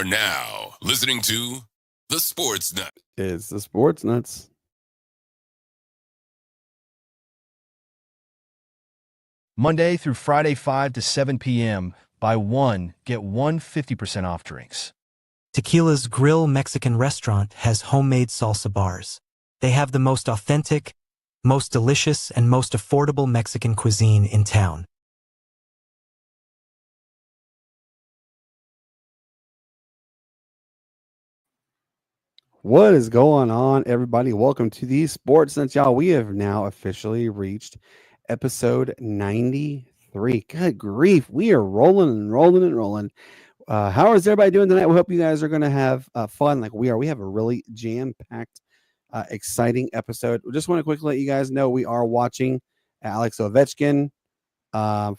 are now listening to the Sportz Nutz. It's the Sportz Nutz. Monday through Friday, 5 to 7 p.m. Buy one, get one 50% off drinks. Tequila's Grill Mexican restaurant has homemade salsa bars. They have the most authentic, most delicious, and most affordable Mexican cuisine in town. What is going on, everybody? Welcome to the Sportz Nutz, y'all. We have now officially reached episode 93. Good grief. We are rolling and rolling and rolling. How is everybody doing tonight? We hope you guys are going to have fun like we are. We have a really jam-packed, exciting episode. We just want to quickly let you guys know we are watching Alex Ovechkin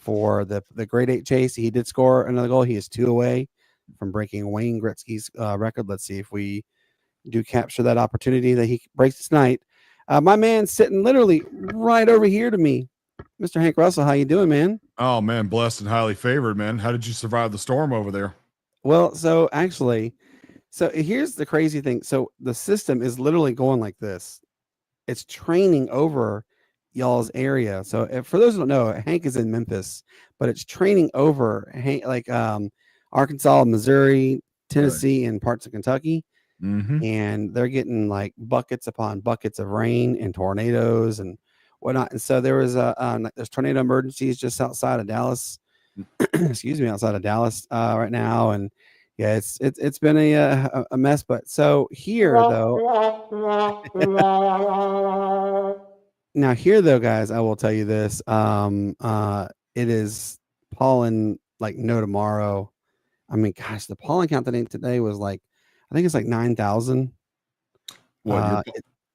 for the grade 8 chase. He did score another goal. He is 2 away from breaking Wayne Gretzky's record. Let's see if we do capture that opportunity that he breaks tonight. My man sitting literally right over here to me, Mr. Hank Russell. How you doing, man? Oh, man, blessed and highly favored, man. How did you survive the storm over there? Well, so here's the crazy thing. So the system is literally going like this. It's training over y'all's area. So for those who don't know, Hank is in Memphis, but it's training over Arkansas, Missouri, Tennessee, and parts of Kentucky. Mm-hmm. And they're getting like buckets upon buckets of rain and tornadoes and whatnot. And so there was there's tornado emergencies just outside of Dallas. Excuse me, outside of Dallas right now. And yeah, it's been a mess. But so here though, guys, I will tell you this. It is pollen like no tomorrow. I mean, gosh, the pollen count today was like, I think it's like 9,000. What,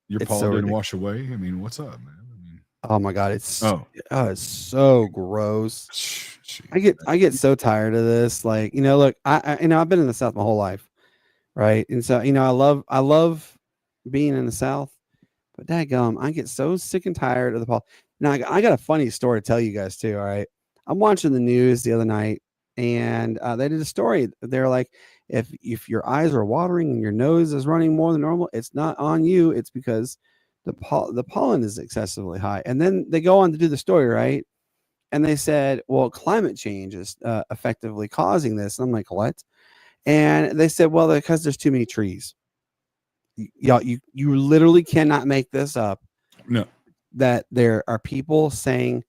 your pollen so didn't wash away? I mean, what's up, man? I mean, oh my God, it's so gross. I get so tired of this. Like, look, I've been in the South my whole life, right? And so, I love being in the South, but dadgum, I get so sick and tired of the pollen. Now, I got a funny story to tell you guys too. All right, I'm watching the news the other night, and they did a story. They're like, if your eyes are watering and your nose is running more than normal, it's not on you. It's because the pollen is excessively high. And then they go on to do the story, right? And they said, well, climate change is effectively causing this. And I'm like, what? And they said, well, because there's too many trees. Y'all, you literally cannot make this up. No. That there are people saying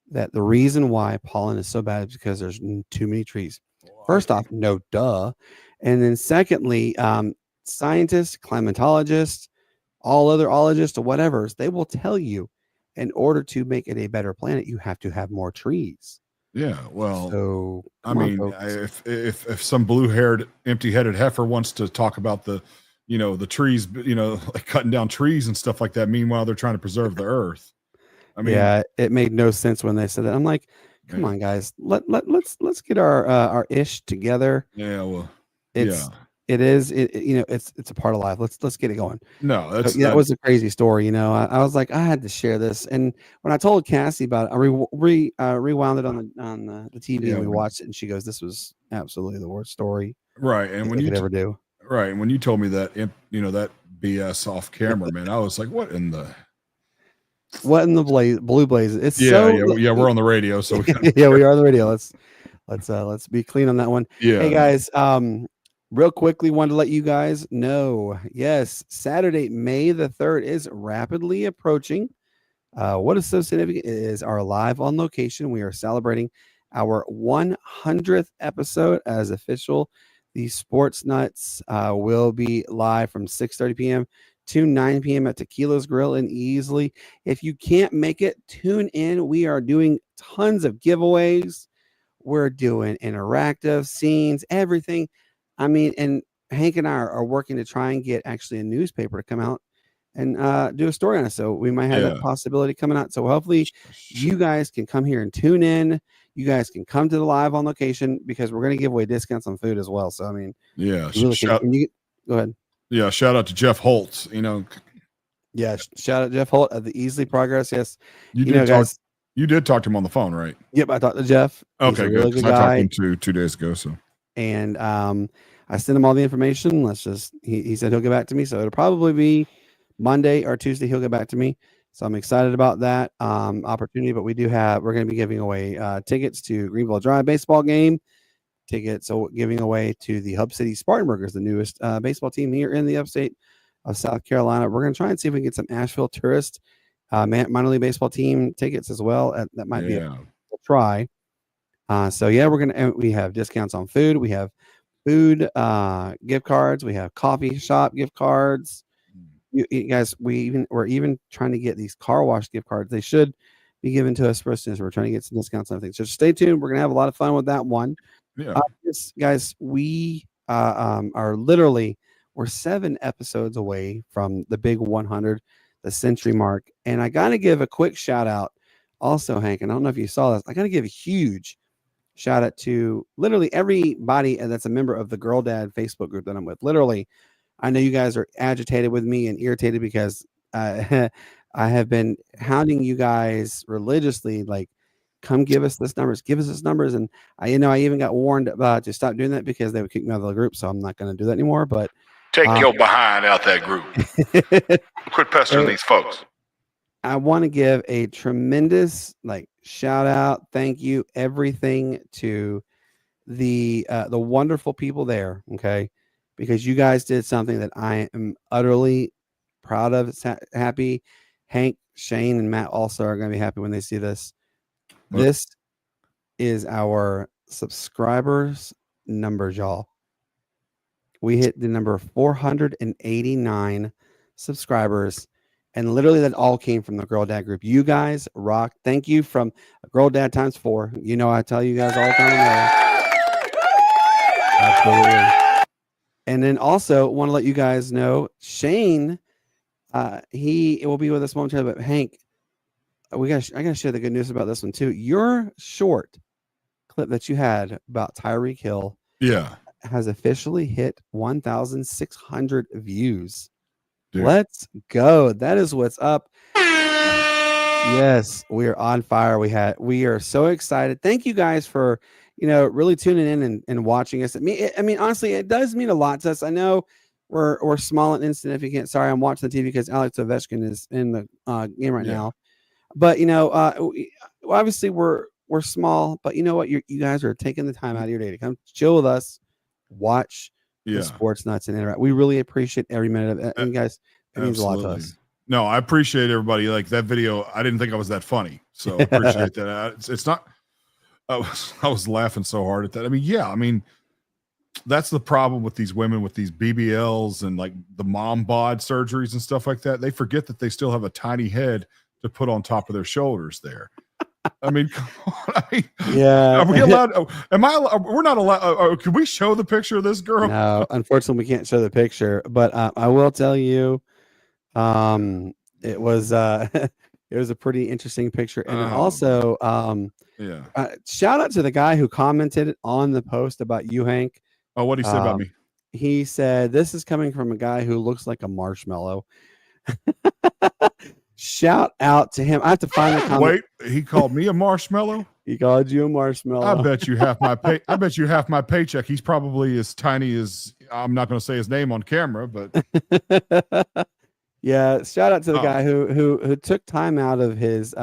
that the reason why pollen is so bad is because there's too many trees. First off, no duh. And then secondly, scientists, climatologists, all other ologists or whatever, they will tell you in order to make it a better planet, you have to have more trees. Yeah, well, so I mean, if some blue-haired, empty-headed heifer wants to talk about the trees, like cutting down trees and stuff like that, meanwhile they're trying to preserve the earth. I mean, yeah, it made no sense when they said that. I'm like, come on, guys, let's get our ish together. Yeah, well, it's a part of life. Let's get it going. No, that was a crazy story. I was like, I had to share this, and when I told Cassie about it, I rewound it on the TV and we watched it, and she goes, "This was absolutely the worst story." Right, and when you ever do. Right, and when you told me that, that BS off camera, man, I was like, what in the blue blaze? It's we're on the radio, so we are on the radio. Let's be clean on that one. Yeah. Hey guys, real quickly, wanted to let you guys know, yes, Saturday, May the 3rd is rapidly approaching. What is so significant is our live on location. We are celebrating our 100th episode as official. The Sportz Nutz will be live from 6:30 p.m. to 9 p.m. at Tequila's Grill and Easily. If you can't make it, tune in. We are doing tons of giveaways. We're doing interactive scenes, everything. I mean, and Hank and I are working to try and get actually a newspaper to come out and do a story on it. So we might have that possibility coming out. So hopefully you guys can come here and tune in. You guys can come to the live on location because we're going to give away discounts on food as well. So, I mean, yeah, really go ahead. Yeah, shout out to Jeff Holtz. Yeah, shout out Jeff Holt of the Easily Progress. Yes, you did talk to him on the phone, right? Yep, I talked to Jeff. Okay, good. Really good I guy. talked to him 2 days ago. So and I sent him all the information. He said he'll get back to me, so it'll probably be Monday or Tuesday. He'll get back to me, so I'm excited about that opportunity. But we're going to be giving away tickets to Greenville Drive baseball game, tickets, so giving away to the Hub City Spartanburgers, the newest baseball team here in the upstate of South Carolina. We're going to try and see if we can get some Asheville Tourist minor league baseball team tickets as well. That might be a try. So yeah, we have discounts on food. We have food gift cards. We have coffee shop gift cards. You guys, we're even trying to get these car wash gift cards. They should be given to us for us. We're trying to get some discounts on everything. So stay tuned. We're gonna have a lot of fun with that one. Yeah, guys, we we're 7 episodes away from the big 100, the century mark, and I gotta give a quick shout out. Also, Hank, and I don't know if you saw this. I gotta give a huge shout out to literally everybody that's a member of the Girl Dad Facebook group that I'm with. Literally, I know you guys are agitated with me and irritated because I have been hounding you guys religiously, like, come give us this numbers, and I even got warned about to stop doing that because they would kick me out of the group, so I'm not going to do that anymore. But take your behind out that group. Quit pestering these folks. I want to give a tremendous shout out, thank you, everything to the wonderful people there, okay? Because you guys did something that I am utterly proud of. Happy. Hank, Shane, and Matt also are going to be happy when they see this. This is our subscribers numbers, y'all. We hit the number 489 subscribers. And literally that all came from the Girl Dad group. You guys rock. Thank you from Girl Dad times 4. I tell you guys all the time. Absolutely. And then also want to let you guys know, Shane, he will be with us momentarily, but Hank, I gotta share the good news about this one too. Your short clip that you had about Tyreek Hill has officially hit 1,600 views. Dude. Let's go. That is what's up. Yes, we are on fire. We are so excited. Thank you guys for, really tuning in and watching us. I mean, honestly, it does mean a lot to us. I know we're small and insignificant. Sorry, I'm watching the TV because Alex Ovechkin is in the game right now. But, obviously we're small, but you know what? You guys are taking the time out of your day to come chill with us, watch the Sportz Nutz and interact. We really appreciate every minute of it. And guys, it means a lot to us. No, I appreciate everybody. Like that video, I didn't think I was that funny, so I appreciate that. It's not. I was laughing so hard at that. I mean, that's the problem with these women with these BBLs and like the mom bod surgeries and stuff like that. They forget that they still have a tiny head to put on top of their shoulders there. I mean, come on. Are we allowed? We're not allowed. Can we show the picture of this girl? No, unfortunately, we can't show the picture. But I will tell you, it was it was a pretty interesting picture, and also, shout out to the guy who commented on the post about you, Hank. Oh, what did he say about me? He said this is coming from a guy who looks like a marshmallow. Shout out to him. I have to find the comment. Wait, he called me a marshmallow? He called you a marshmallow. I bet you half my paycheck. He's probably as tiny as, I'm not going to say his name on camera, but yeah, shout out to the guy who took time out of his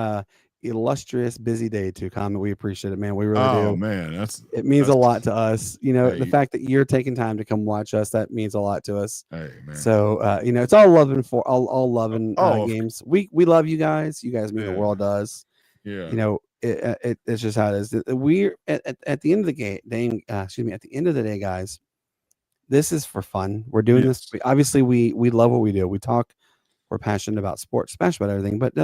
illustrious busy day to comment. We appreciate it, man. We really do. Oh man, it means a lot to us. The fact that you're taking time to come watch us, that means a lot to us. Hey, man. So it's all loving for all loving games. We love you guys. You guys mean the world to us. Yeah. It's just how it is. We're at the end of the day, at the end of the day, guys, this is for fun. We're doing this. Obviously, we love what we do. We talk. We're passionate about sports, passionate about everything, but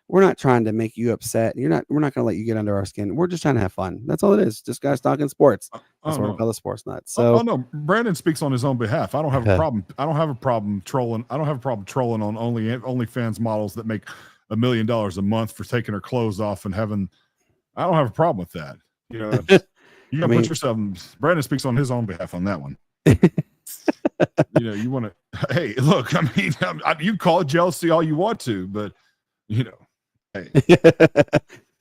we're not trying to make you upset. We're not going to let you get under our skin. We're just trying to have fun. That's all it is. Just guys talking sports. That's what we call the Sportz Nutz. So, no, Brandon speaks on his own behalf. I don't have a problem. I don't have a problem trolling. I don't have a problem trolling on OnlyFans models that make $1 million a month for taking their clothes off and having. I don't have a problem with that. You got to put yourself. Brandon speaks on his own behalf on that one. You want to. Hey, look. I mean, you call it jealousy all you want to, but hey.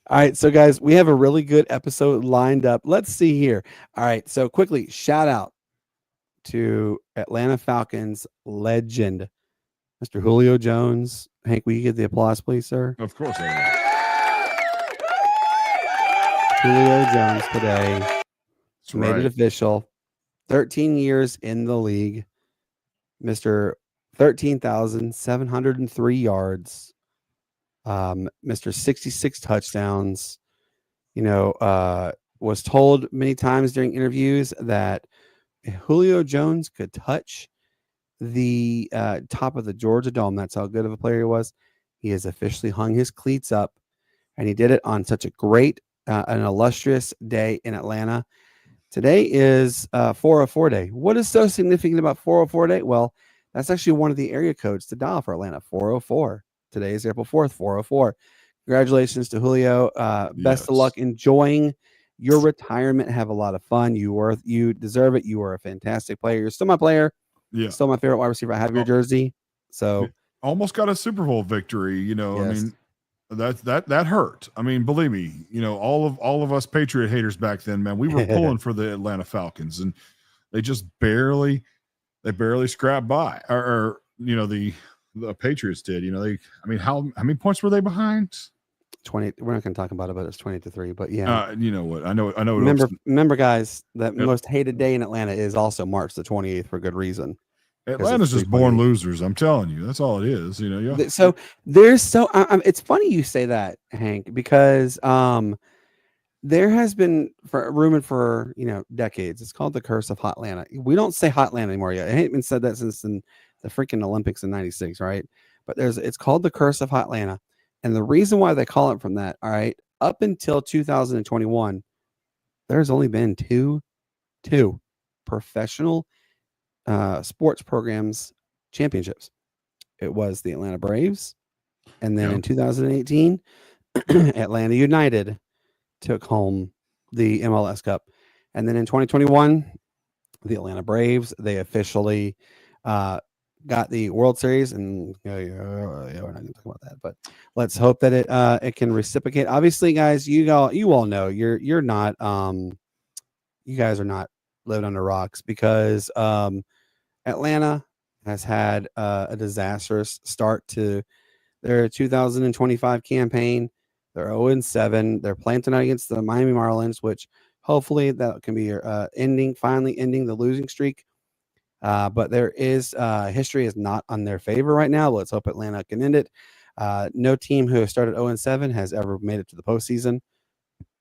All right, so guys, we have a really good episode lined up. Let's see here. All right, so quickly, shout out to Atlanta Falcons legend, Mr. Julio Jones. Hank, will you get the applause, please, sir? Of course I Julio Jones today That's made right. it official. 13 years in the league, Mr. 13,703 yards, Mr. 66 touchdowns. Was told many times during interviews that Julio Jones could touch the top of the Georgia Dome. That's how good of a player he was. He has officially hung his cleats up, and he did it on such a great, an illustrious day in Atlanta. Today is 404 Day. What is so significant about 404 Day? Well, that's actually one of the area codes to dial for Atlanta, 404. Today is April 4th, 404. Congratulations to Julio. Best of luck enjoying your retirement. Have a lot of fun. You deserve it. You are a fantastic player. You're still my player. Yeah. Still my favorite wide receiver. I have your jersey. So almost got a Super Bowl victory. Yes. I mean, that hurt. I mean, believe me, all of us Patriot haters back then, man, we were pulling for the Atlanta Falcons, and they just barely scrapped by, or the Patriots did. How many points were they behind? 20. We're not going to talk about it, but it's 20-3. But yeah, you know what? I know. Remember, guys, that most hated day in Atlanta is also March the 28th for good reason. Atlanta's just born losers. I'm telling you, that's all it is. So there's it's funny you say that, Hank, because there has been rumored for decades. It's called the curse of Hotlanta. We don't say Hotlanta anymore yet. It ain't been said that since the freaking Olympics in '96, right? But it's called the curse of Hotlanta. And the reason why they call it from that, all right, up until 2021, there's only been two professional sports programs championships. It was the Atlanta Braves, and then in 2018, Atlanta United took home the MLS Cup. And then in 2021, the Atlanta Braves, they officially got the World Series, and we're not going to talk about that, but let's hope that it can reciprocate. Obviously, guys, you all know you're not you guys are not living under rocks, because Atlanta has had a disastrous start to their 2025 campaign. They're 0-7. They're playing tonight against the Miami Marlins, which hopefully that can be finally ending the losing streak. But there is history is not on their favor right now. Let's hope Atlanta can end it. No team who has started 0-7 has ever made it to the postseason.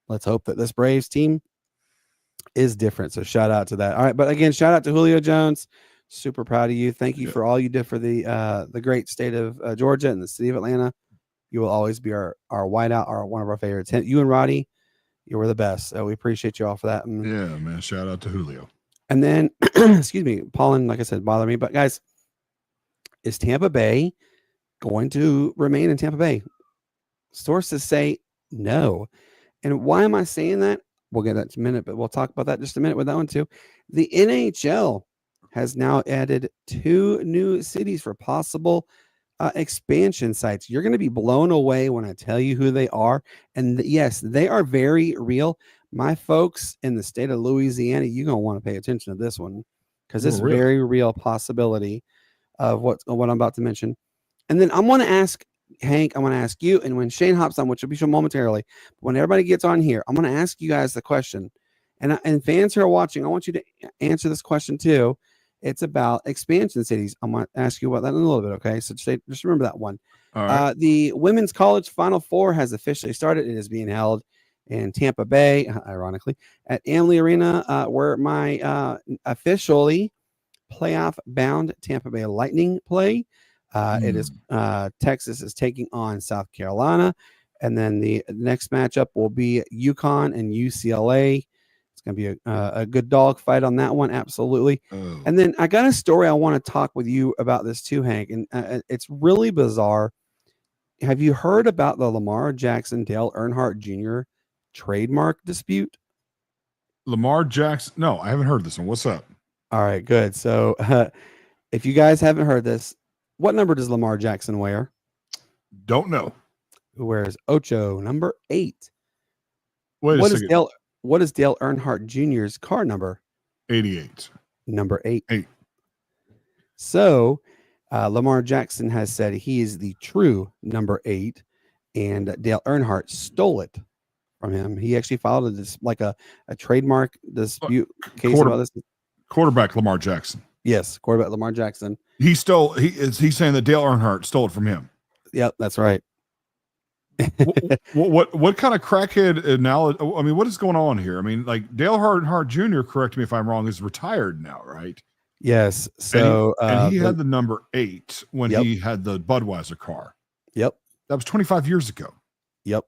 Let's hope that this Braves team is different. So shout out to that. All right, but again, shout out to Julio Jones. Super proud of you. Thank you for all you did for the great state of Georgia and the city of Atlanta. You will always be our whiteout, one of our favorites. You and Roddy, you were the best. So we appreciate you all for that. Yeah, man. Shout out to Julio. And then, excuse me, pollen, like I said, bother me. But guys, is Tampa Bay going to remain in Tampa Bay? Sources say no. And why am I saying that? We'll get that in a minute, but we'll talk about that in just a minute with that one too. The NHL has now added 2 new cities for possible expansion sites. You're going to be blown away when I tell you who they are. And yes, they are very real. My folks in the state of Louisiana, you're going to want to pay attention to this one, because it's very real possibility of what I'm about to mention. And then I'm going to ask Hank, I'm going to ask you, and when Shane hops on, which will be shown momentarily, when everybody gets on here, I'm going to ask you guys the question. And fans who are watching, I want you to answer this question too. It's about expansion cities. I'm going to ask you about that in a little bit, okay? So just remember that one. All right. The Women's College Final Four has officially started. It is being held in Tampa Bay, ironically, at Amalie Arena, where my officially playoff-bound Tampa Bay Lightning play. It is Texas is taking on South Carolina, and then the next matchup will be UConn and UCLA. It's going to be a good dog fight on that one, absolutely. Oh. And then I got a story I want to talk with you about this too, Hank, and it's really bizarre. Have you heard about the Lamar Jackson Dale Earnhardt Jr. trademark dispute? Lamar Jackson? No, I haven't heard this one. What's up? All right, good. So if you guys haven't heard this, what number does Lamar Jackson wear? Don't know. Who wears Ocho, number 8? Wait a second. What is Dale Earnhardt Jr.'s car number? 88. Number 8. 8. So Lamar Jackson has said he is the true number 8, and Dale Earnhardt stole it from him. He actually filed a trademark dispute case about this. Quarterback Lamar Jackson. Yes, quarterback Lamar Jackson. He's saying that Dale Earnhardt stole it from him. Yep, that's right. what kind of crackhead analogy? I mean, what is going on here? I mean, like Dale Earnhardt Jr., correct me if I'm wrong, is retired now, right? Yes. So and he had the number 8 when he had the Budweiser car. Yep. That was 25 years ago. Yep.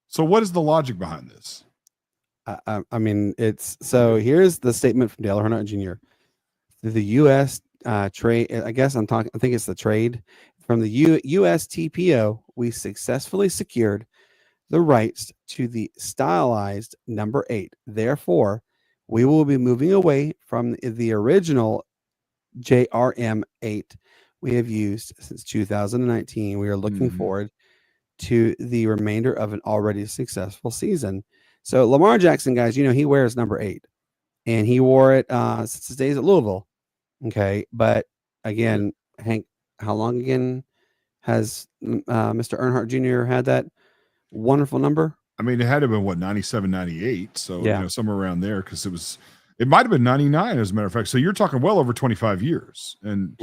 So what is the logic behind this? I mean, here's the statement from Dale Earnhardt Jr. The U.S. trade, I think it's the trade from the USTPO. We successfully secured the rights to the stylized number 8. Therefore, we will be moving away from the original JRM 8 we have used since 2019. We are looking forward to the remainder of an already successful season. So Lamar Jackson, guys, he wears number 8, and he wore it since his days at Louisville. Okay, but again, Hank, how long again has Mr. Earnhardt Jr. had that wonderful number? I mean, it had to have been 97, 98. So somewhere around there, because it might have been 99 as a matter of fact. So you're talking well over 25 years, and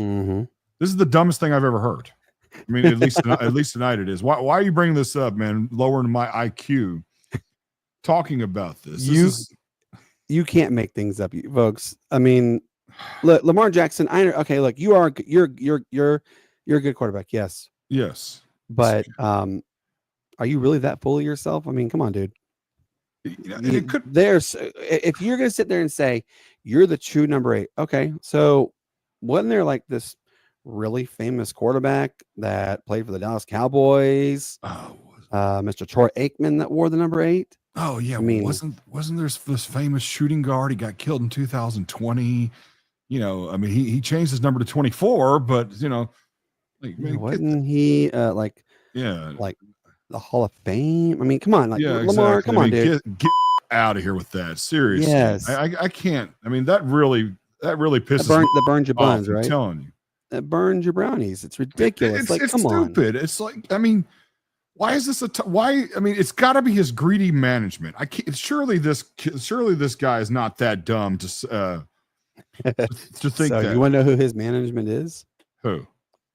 this is the dumbest thing I've ever heard. I mean, at least tonight it is. Why are you bringing this up, man? Lowering my IQ, talking about this. You can't make things up, you folks. I mean, look, Lamar Jackson. Look, you're a good quarterback. Yes. But are you really that full of yourself? I mean, come on, dude. If you're gonna sit there and say you're the true number 8, okay. So wasn't there like this really famous quarterback that played for the Dallas Cowboys? Mr. Troy Aikman that wore the number 8. Oh yeah, I mean, wasn't there this famous shooting guard? He got killed in 2020. I mean, he changed his number to 24, but wasn't he like the Hall of Fame? I mean, come on, Lamar, exactly. come on, dude, get out of here with that. Seriously, yes. I can't. I mean, that really pisses me that burns your buns, off, right? I'm telling you, that burns your brownies. It's ridiculous. It's come stupid. on. It's like, I mean, why is this why? I mean, it's got to be his greedy management. I can't. Surely this guy is not that dumb to think so that. You want to know who his management is? Who?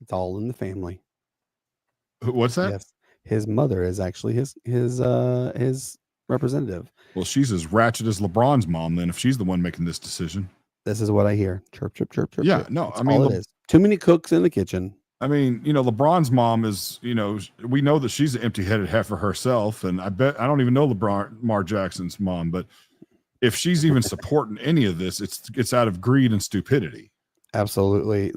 It's all in the family. What's that? Yes. His mother is actually his representative. Well, she's as ratchet as LeBron's mom then, if she's the one making this decision. This is what I hear. Chirp, chirp, chirp, chirp. Yeah, chirp. no, That's I mean, all it is. Too many cooks in the kitchen. I mean, LeBron's mom is, we know that she's an empty-headed heifer herself, and I don't even know Lamar Jackson's mom, but if she's even supporting any of this, it's out of greed and stupidity. Absolutely.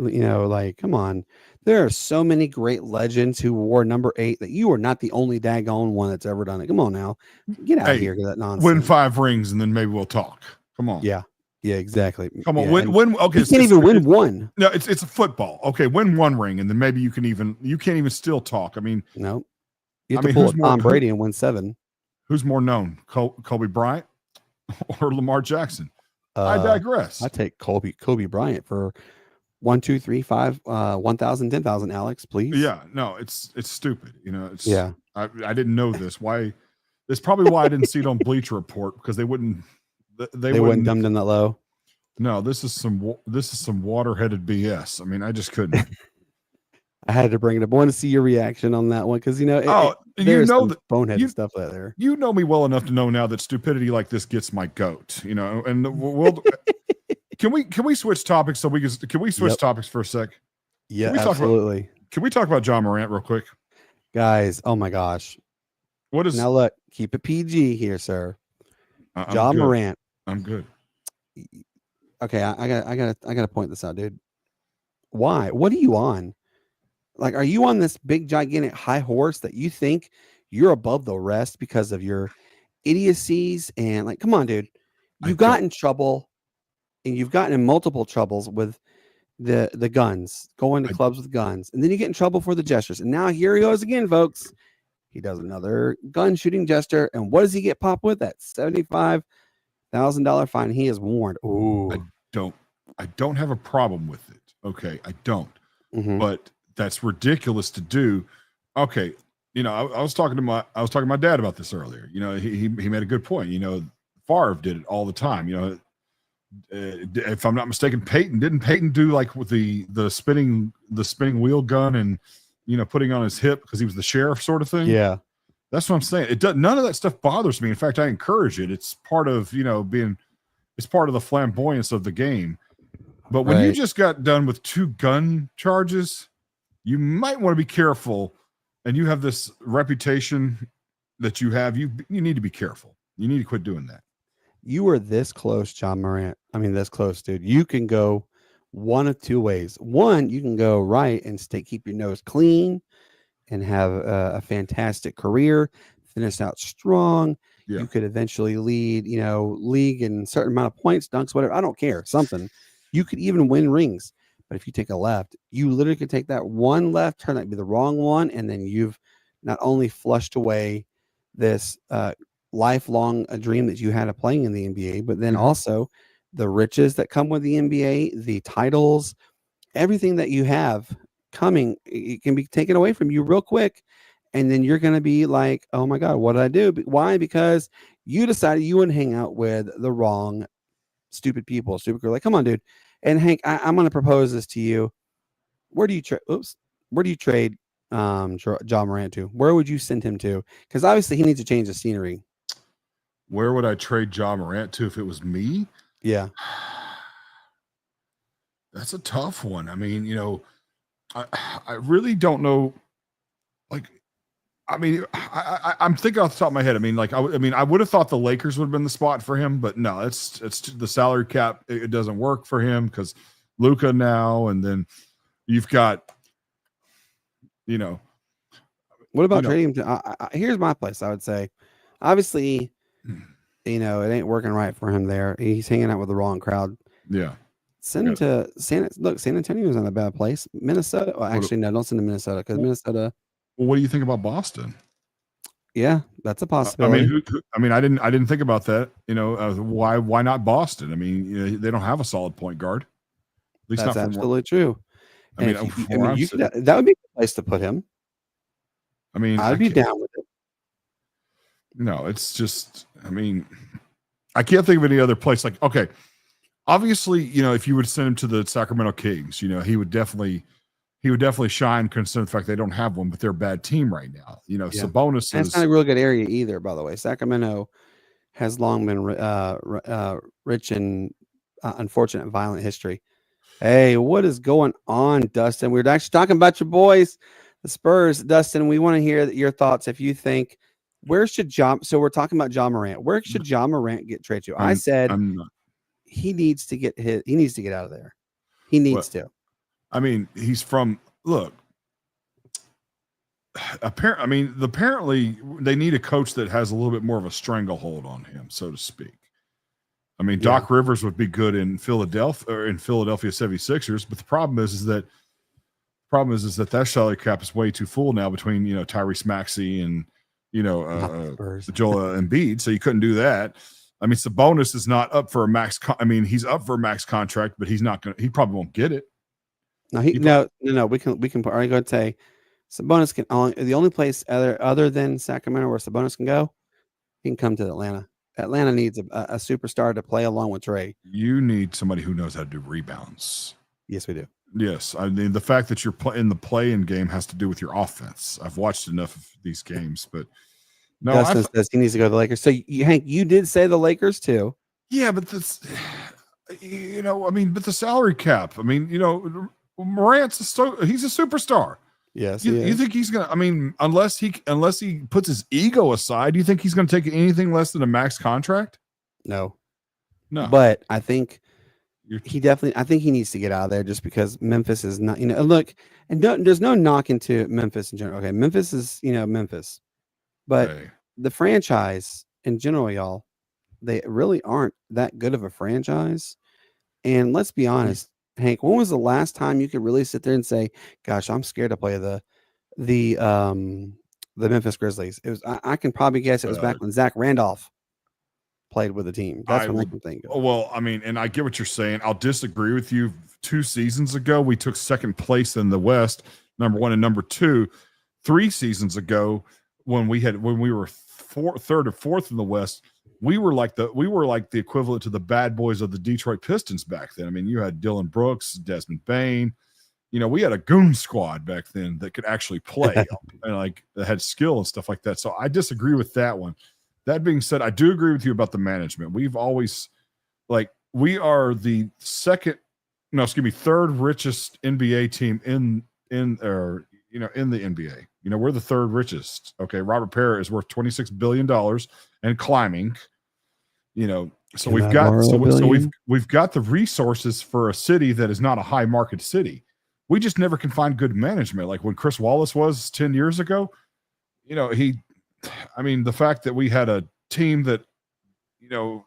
Come on. There are so many great legends who wore number 8 that you are not the only daggone one that's ever done it. Come on now. Get out of here with that nonsense. Win 5 rings and then maybe we'll talk. Come on. Yeah. Yeah, exactly. Come on. Yeah, win. Okay. You can't even win one. No, it's a football. Okay. Win 1 ring and then maybe you can't even still talk. I mean, no. You have to pull Tom Brady and win 7. Who's more known? Kobe Bryant or Lamar Jackson? I digress. I take Kobe Bryant for 1, 2, 3, 5, 1,000, 10,000. Alex, please. Yeah, no, it's stupid. I didn't know this. Why? That's probably why I didn't see it on Bleacher Report, because they wouldn't dumbed in that low. No, this is some water-headed BS. I mean, I just couldn't. I had to bring it up. I want to see your reaction on that one, because there's some boneheaded stuff out there. You know me well enough to know now that stupidity like this gets my goat. And we'll. Can we switch topics can we switch topics for a sec? Yeah, absolutely. Can we talk about John Morant real quick? Guys, oh my gosh. Now look, keep it PG here, sir. John Morant. I'm good. Okay, I gotta point this out, dude. Why? What are you on? Like, are you on this big gigantic high horse that you think you're above the rest because of your idiocies? And like, come on, dude. You got in trouble. And you've gotten in multiple troubles with the guns, going to clubs with guns, and then you get in trouble for the gestures. And now here he goes again, folks. He does another gun shooting gesture, and what does he get popped with? That $75,000 fine. He is warned. Ooh, I don't have a problem with it. Okay, I don't. Mhm. But that's ridiculous to do. Okay, I was talking to my dad about this earlier. He made a good point. Favre did it all the time. If I'm not mistaken, didn't Peyton do like with the spinning wheel gun and putting on his hip because he was the sheriff sort of thing? Yeah, that's what I'm saying. None of that stuff bothers me. In fact, I encourage it. It's part of it's part of the flamboyance of the game. But when you just got done with 2 gun charges, you might want to be careful. And you have this reputation that you have. You need to be careful. You need to quit doing that. You were this close, John Morant. I mean, this close, dude. You can go one of 2 ways. One, you can go right and keep your nose clean and have a fantastic career, finish out strong. Yeah. You could eventually lead, league in a certain amount of points, dunks, whatever. I don't care. Something. You could even win rings. But if you take a left, you literally could take that one left turn, that be the wrong one, and then you've not only flushed away this lifelong dream that you had of playing in the NBA, but then also the riches that come with the NBA, the titles, everything that you have coming, it can be taken away from you real quick. And then you're going to be like, oh my God, what did I do? Why? Because you decided you wouldn't hang out with the wrong stupid people, stupid girl. Like, come on, dude. And Hank, I'm going to propose this to you. Where do you trade? Where do you trade John Morant to? Where would you send him to? Because obviously he needs to change the scenery. Where would I trade John Morant to if it was me? Yeah, that's a tough one. I mean, I really don't know. Like, I mean, I'm thinking off the top of my head. I mean, like, I would have thought the Lakers would have been the spot for him, but no, it's the salary cap. It doesn't work for him because Luka now, and then you've got, What about trading him to? Here's my place. I would say, obviously, it ain't working right for him there. He's hanging out with the wrong crowd. Yeah. Send him to San Antonio's not a bad place. Minnesota. Well, actually, no, don't send him to Minnesota because Minnesota. Well, what do you think about Boston? Yeah, that's a possibility. I didn't think about that. Why not Boston? I mean, they don't have a solid point guard. At least that's not absolutely true. I mean, that would be a place to put him. I mean, I'd be down with it. No, it's just, I mean, I can't think of any other place. Like, okay, obviously, if you would send him to the Sacramento Kings, he would definitely shine considering the fact they don't have one, but they're a bad team right now. Sabonis is not a real good area either, by the way. Sacramento has long been rich in unfortunate violent history. Hey, what is going on, Dustin? We're actually talking about your boys, the Spurs. Dustin, we want to hear your thoughts. If you think, where should so we're talking about John Morant. Where should John Morant get traded to? I said he needs to get out of there. He needs to. I mean, apparently they need a coach that has a little bit more of a stranglehold on him, so to speak. I mean, Doc Rivers would be good in Philadelphia 76ers, but the problem is that that salary cap is way too full now between Tyrese Maxey and Joel Embiid, so you couldn't do that. I mean, Sabonis is not up for a max. He's up for a max contract, but he's not going. He probably won't get it. No, no. We can already go and say Sabonis can the only place other than Sacramento where Sabonis can go. He can come to Atlanta. Atlanta needs a superstar to play along with Trey. You need somebody who knows how to do rebounds. Yes, we do. Yes, I mean the fact that you're in the play-in game has to do with your offense. I've watched enough of these games, but no, Dustin says he needs to go to the Lakers. So Hank, you did say the Lakers too. Yeah, but this, but the salary cap. I mean, Morant's he's a superstar. Yes, you think he's gonna? I mean, unless he puts his ego aside, do you think he's gonna take anything less than a max contract? No. But I think I think he needs to get out of there just because Memphis is not. Look, and there's no knock into Memphis in general. Okay, Memphis is Memphis, but the franchise in general, y'all, they really aren't that good of a franchise. And let's be honest. Hank, when was the last time you could really sit there and say, "Gosh, I'm scared to play the the Memphis Grizzlies. It was. I can probably guess it was back when Zach Randolph played with the team. That's what I can think of. Well, I mean, and I get what you're saying. I'll disagree with you. 2 seasons ago, we took second place in the West, number 1 and number 2. 3 seasons ago, when we were third or fourth in the West, we were like the equivalent to the bad boys of the Detroit Pistons back then. I mean, you had Dylan Brooks, Desmond Bane. We had a goon squad back then that could actually play and like that had skill and stuff like that. So I disagree with that one. That being said, I do agree with you about the management. We've always we are the third richest NBA team in the NBA. We're the third richest. Okay. Robert Parra is worth $26 billion and climbing, so we've got the resources for a city that is not a high market city. We just never can find good management. Like when Chris Wallace was 10 years ago, the fact that we had a team that,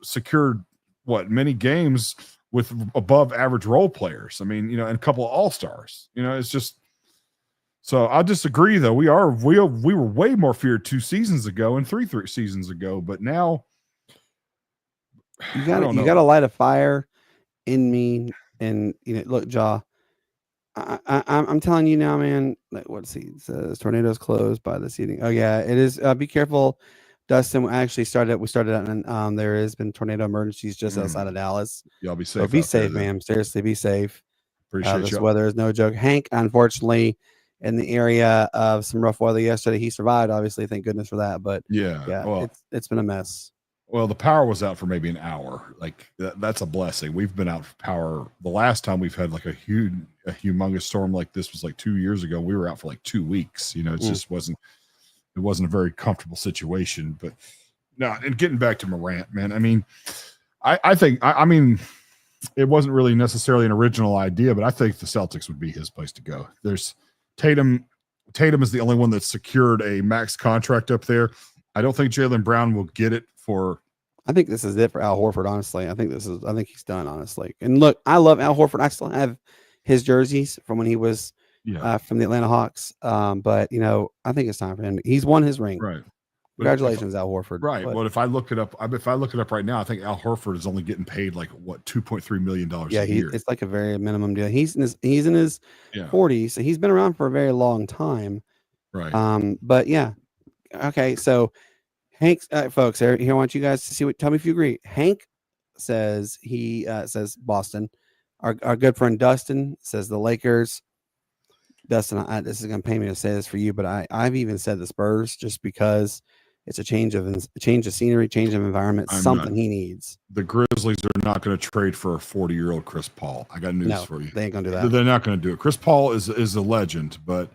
secured many games with above average role players. And a couple of all-stars, it's just, so I'll disagree though. We were way more feared 2 seasons ago and three seasons ago, but now you got to light a fire in me. And, look, Ja, I'm telling you now, man, let's see, it says tornadoes closed by the seeding. Oh yeah, it is. Be careful. Dustin, we started out and there has been tornado emergencies just outside of Dallas. Y'all be safe. So be safe, man. Seriously, be safe. Appreciate this you. weather is no joke. Hank, unfortunately, in the area of some rough weather yesterday, he survived. Obviously, thank goodness for that. But well, it's been a mess. Well, the power was out for maybe an hour. Like that's a blessing. We've been out for power. The last time we've had like a humongous storm like this was like 2 years ago. We were out for like 2 weeks. It just wasn't a very comfortable situation. But no, and getting back to Morant, man. I think it wasn't really necessarily an original idea, but I think the Celtics would be his place to go. There's Tatum. Tatum is the only one that's secured a max contract up there. I don't think Jaylen Brown will get it for. I think this is it for Al Horford, honestly. I think he's done, honestly. And look, I love Al Horford. I still have his jerseys from when he was from the Atlanta Hawks. But I think it's time for him. He's won his ring. Right. Congratulations, Al Horford. Right. But if I look it up right now, I think Al Horford is only getting paid like $2.3 million a year. It's like a very minimum deal. He's in his 40s, so he's been around for a very long time. Right. But yeah. Okay, so Hank, folks, here I want you guys to see tell me if you agree. Hank says says Boston. Our good friend Dustin says the Lakers. Dustin, this is going to pay me to say this for you, but I've even said the Spurs just because it's a change of scenery, change of environment, something he needs. The Grizzlies are not going to trade for a 40-year-old Chris Paul. I got news for you. They ain't going to do that. They're not going to do it. Chris Paul is a legend, but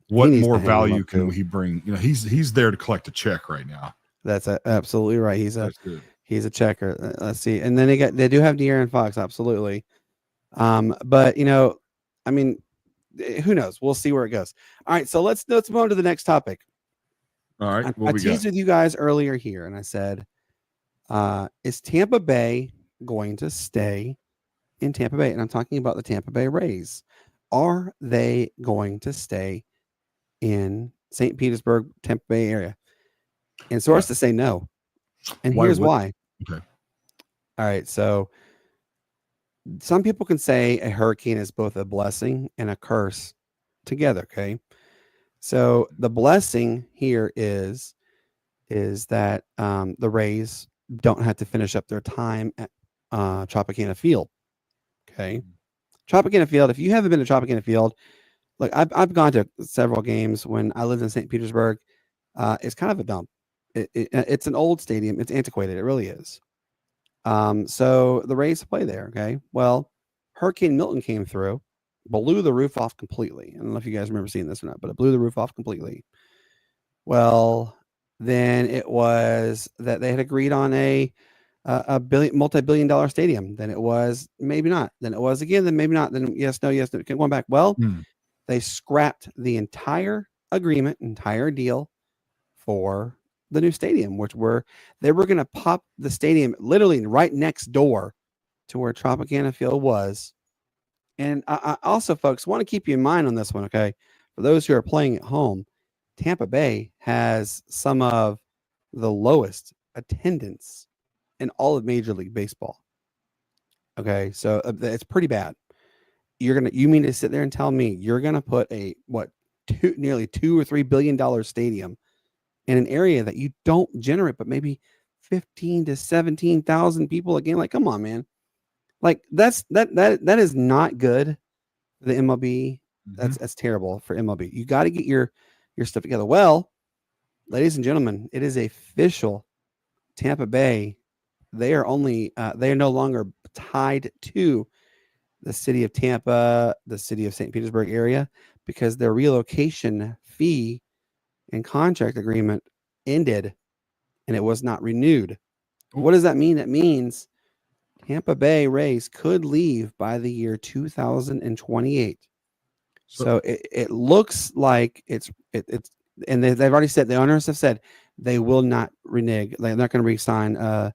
what more value can he bring? He's there to collect a check right now. That's absolutely right. He's a checker. Let's see. And then they do have De'Aaron Fox, absolutely. But who knows? We'll see where it goes. All right, so let's move on to the next topic. All right. I teased with you guys earlier here, and I said, is Tampa Bay going to stay in Tampa Bay? And I'm talking about the Tampa Bay Rays. Are they going to stay in St. Petersburg, Tampa Bay area? And sources say no. And here's why. Okay. All right. So some people can say a hurricane is both a blessing and a curse together. Okay. So the blessing here is that the Rays don't have to finish up their time at Tropicana Field. Okay. Tropicana Field. If you haven't been to Tropicana Field, look, I've gone to several games when I lived in St. Petersburg. It's kind of a dump. It's an old stadium. It's antiquated. It really is. So the Rays play there. Okay. Well, Hurricane Milton came through, blew the roof off completely. I don't know if you guys remember seeing this or not, but it blew the roof off completely. Well, then it was that they had agreed on a multi-billion-dollar stadium. Then it was maybe not. Then it was again. Then maybe not. Then yes, no. Going back. Well, they scrapped the entire agreement, entire deal for the new stadium, they were going to pop the stadium literally right next door to where Tropicana Field was. And I also, folks, want to keep you in mind on this one. Okay. For those who are playing at home, Tampa Bay has some of the lowest attendance in all of Major League Baseball. Okay, so it's pretty bad. You mean to sit there and tell me you're gonna put a nearly $2 or $3 billion stadium in an area that you don't generate, but maybe 15 to 17,000 people a game? Like, come on, man. Like that is not good for the MLB. That's terrible for MLB. You got to get your stuff together. Well, ladies and gentlemen, it is official. Tampa Bay, they are no longer tied to the city of Tampa, the city of St. Petersburg area, because their relocation fee and contract agreement ended and it was not renewed. What does that mean? That means Tampa Bay Rays could leave by the year 2028. So it looks like it's and they've already said, the owners have said they will not renege. They're not going to re-sign a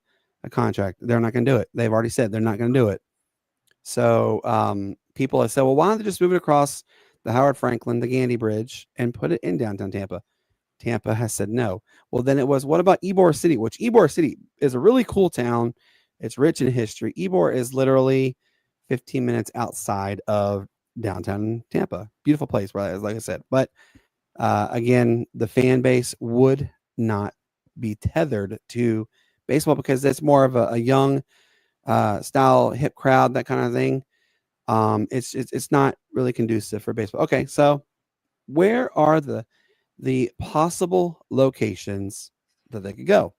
contract. They're not going to do it. They've already said they're not going to do it. So people have said, well, why don't they just move it across the Howard Franklin, the Gandy Bridge, and put it in downtown Tampa? Tampa has said no. Well, then it was, what about Ybor City? Which Ybor City is a really cool town. It's rich in history. Ybor is literally 15 minutes outside of downtown Tampa. Beautiful place, right? Like I said. But again, the fan base would not be tethered to baseball because it's more of a young style, hip crowd, that kind of thing. It's not really conducive for baseball. Okay, so where are the possible locations that they could go?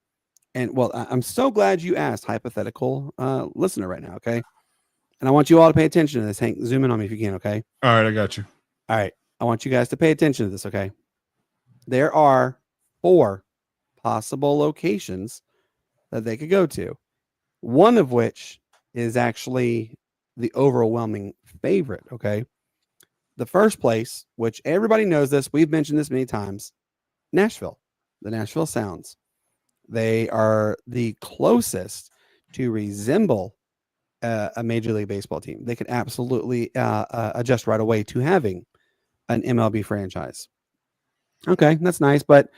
And well, I'm so glad you asked, hypothetical listener right now, okay? And I want you all to pay attention to this. Hank, zoom in on me if you can, okay? All right, I got you. All right, I want you guys to pay attention to this, okay? There are 4 possible locations that they could go to, one of which is actually the overwhelming favorite, okay? The first place, which everybody knows this, we've mentioned this many times, Nashville, the Nashville Sounds. They are the closest to resemble a Major League Baseball team. They could absolutely adjust right away to having an MLB franchise. Okay, that's nice, but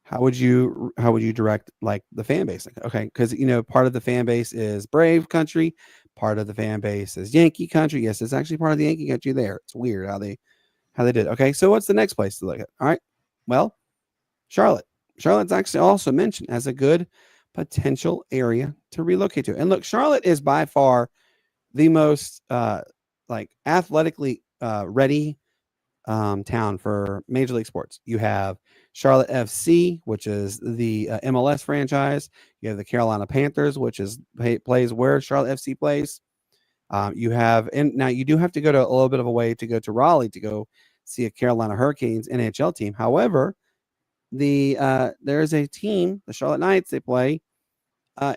how would you direct like the fan base? Okay, because part of the fan base is Brave country, part of the fan base is Yankee country. Yes, it's actually part of the Yankee country there. It's weird how they did. Okay, so what's the next place to look at? All right, well, Charlotte. Charlotte's actually also mentioned as a good potential area to relocate to. And look, Charlotte is by far the most athletically ready town for Major League Sports. You have Charlotte FC, which is the MLS franchise. You have the Carolina Panthers, which plays where Charlotte FC plays. You have, and now you do have to go to a little bit of a way to go to Raleigh to go see a Carolina Hurricanes NHL team. However, there's a team, the Charlotte Knights. They play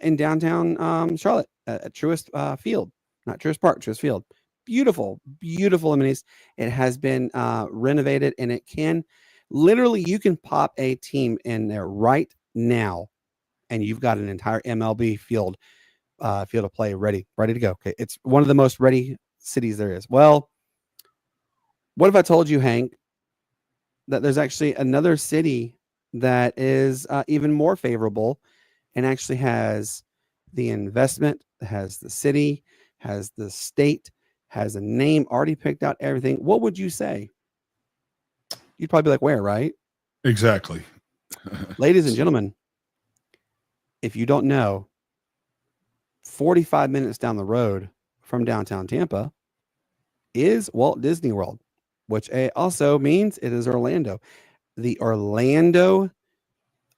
in downtown Charlotte at Truist Field, not Truist Park, Truist Field. Beautiful, beautiful amenities. It has been renovated, and it can literally, you can pop a team in there right now, and you've got an entire MLB field of play ready to go. Okay, it's one of the most ready cities there is. Well, what if I told you, Hank, that there's actually another city that is even more favorable and actually has the investment, has the city, has the state, has a name already picked out, everything? What would you say? You'd probably be like, where, right? Exactly. Ladies and gentlemen, if you don't know, 45 minutes down the road from downtown Tampa is Walt Disney World, which also means it is Orlando. The Orlando,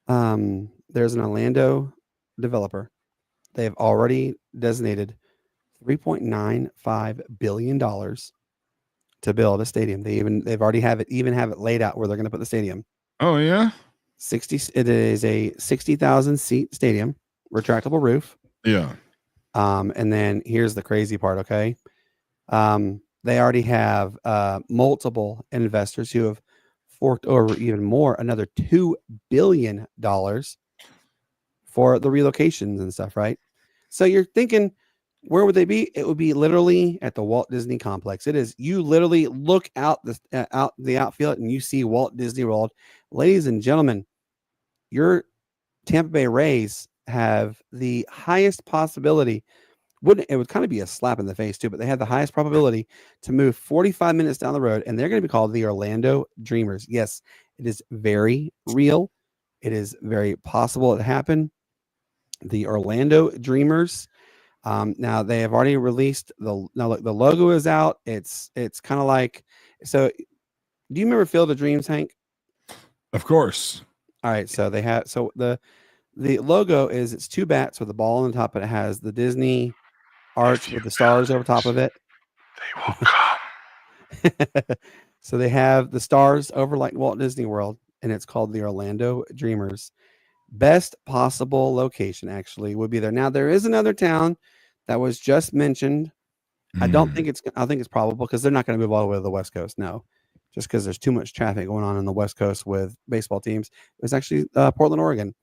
there's an Orlando developer. They have already designated $3.95 billion to build a stadium. They've already have it laid out where they're going to put the stadium. Oh yeah, it is a 60,000 seat stadium, retractable roof. Yeah. And then here's the crazy part. Okay, they already have multiple investors who have forked over even more, another $2 billion for the relocations and stuff, right? So you're thinking, where would they be? It would be literally at the Walt Disney Complex. It is. You literally look out the outfield and you see Walt Disney World. Ladies and gentlemen, your Tampa Bay Rays have the highest possibility. It would kind of be a slap in the face too, but they have the highest probability to move 45 minutes down the road, and they're going to be called the Orlando Dreamers. Yes, it is very real. It is very possible it happened. The Orlando Dreamers. Now they have already released the logo is out. It's kind of like, so do you remember Field of Dreams, Hank? Of course. All right. So they have, so the logo is, it's two bats with a ball on the top, and it has the Disney arch with the stars over top of it. They will come. So they have the stars over like Walt Disney World, and it's called the Orlando Dreamers. Best possible location actually would be there. Now there is another town that was just mentioned. I think it's probable because they're not going to move all the way to the West Coast. No, just because there's too much traffic going on the West Coast with baseball teams. It was actually Portland, Oregon.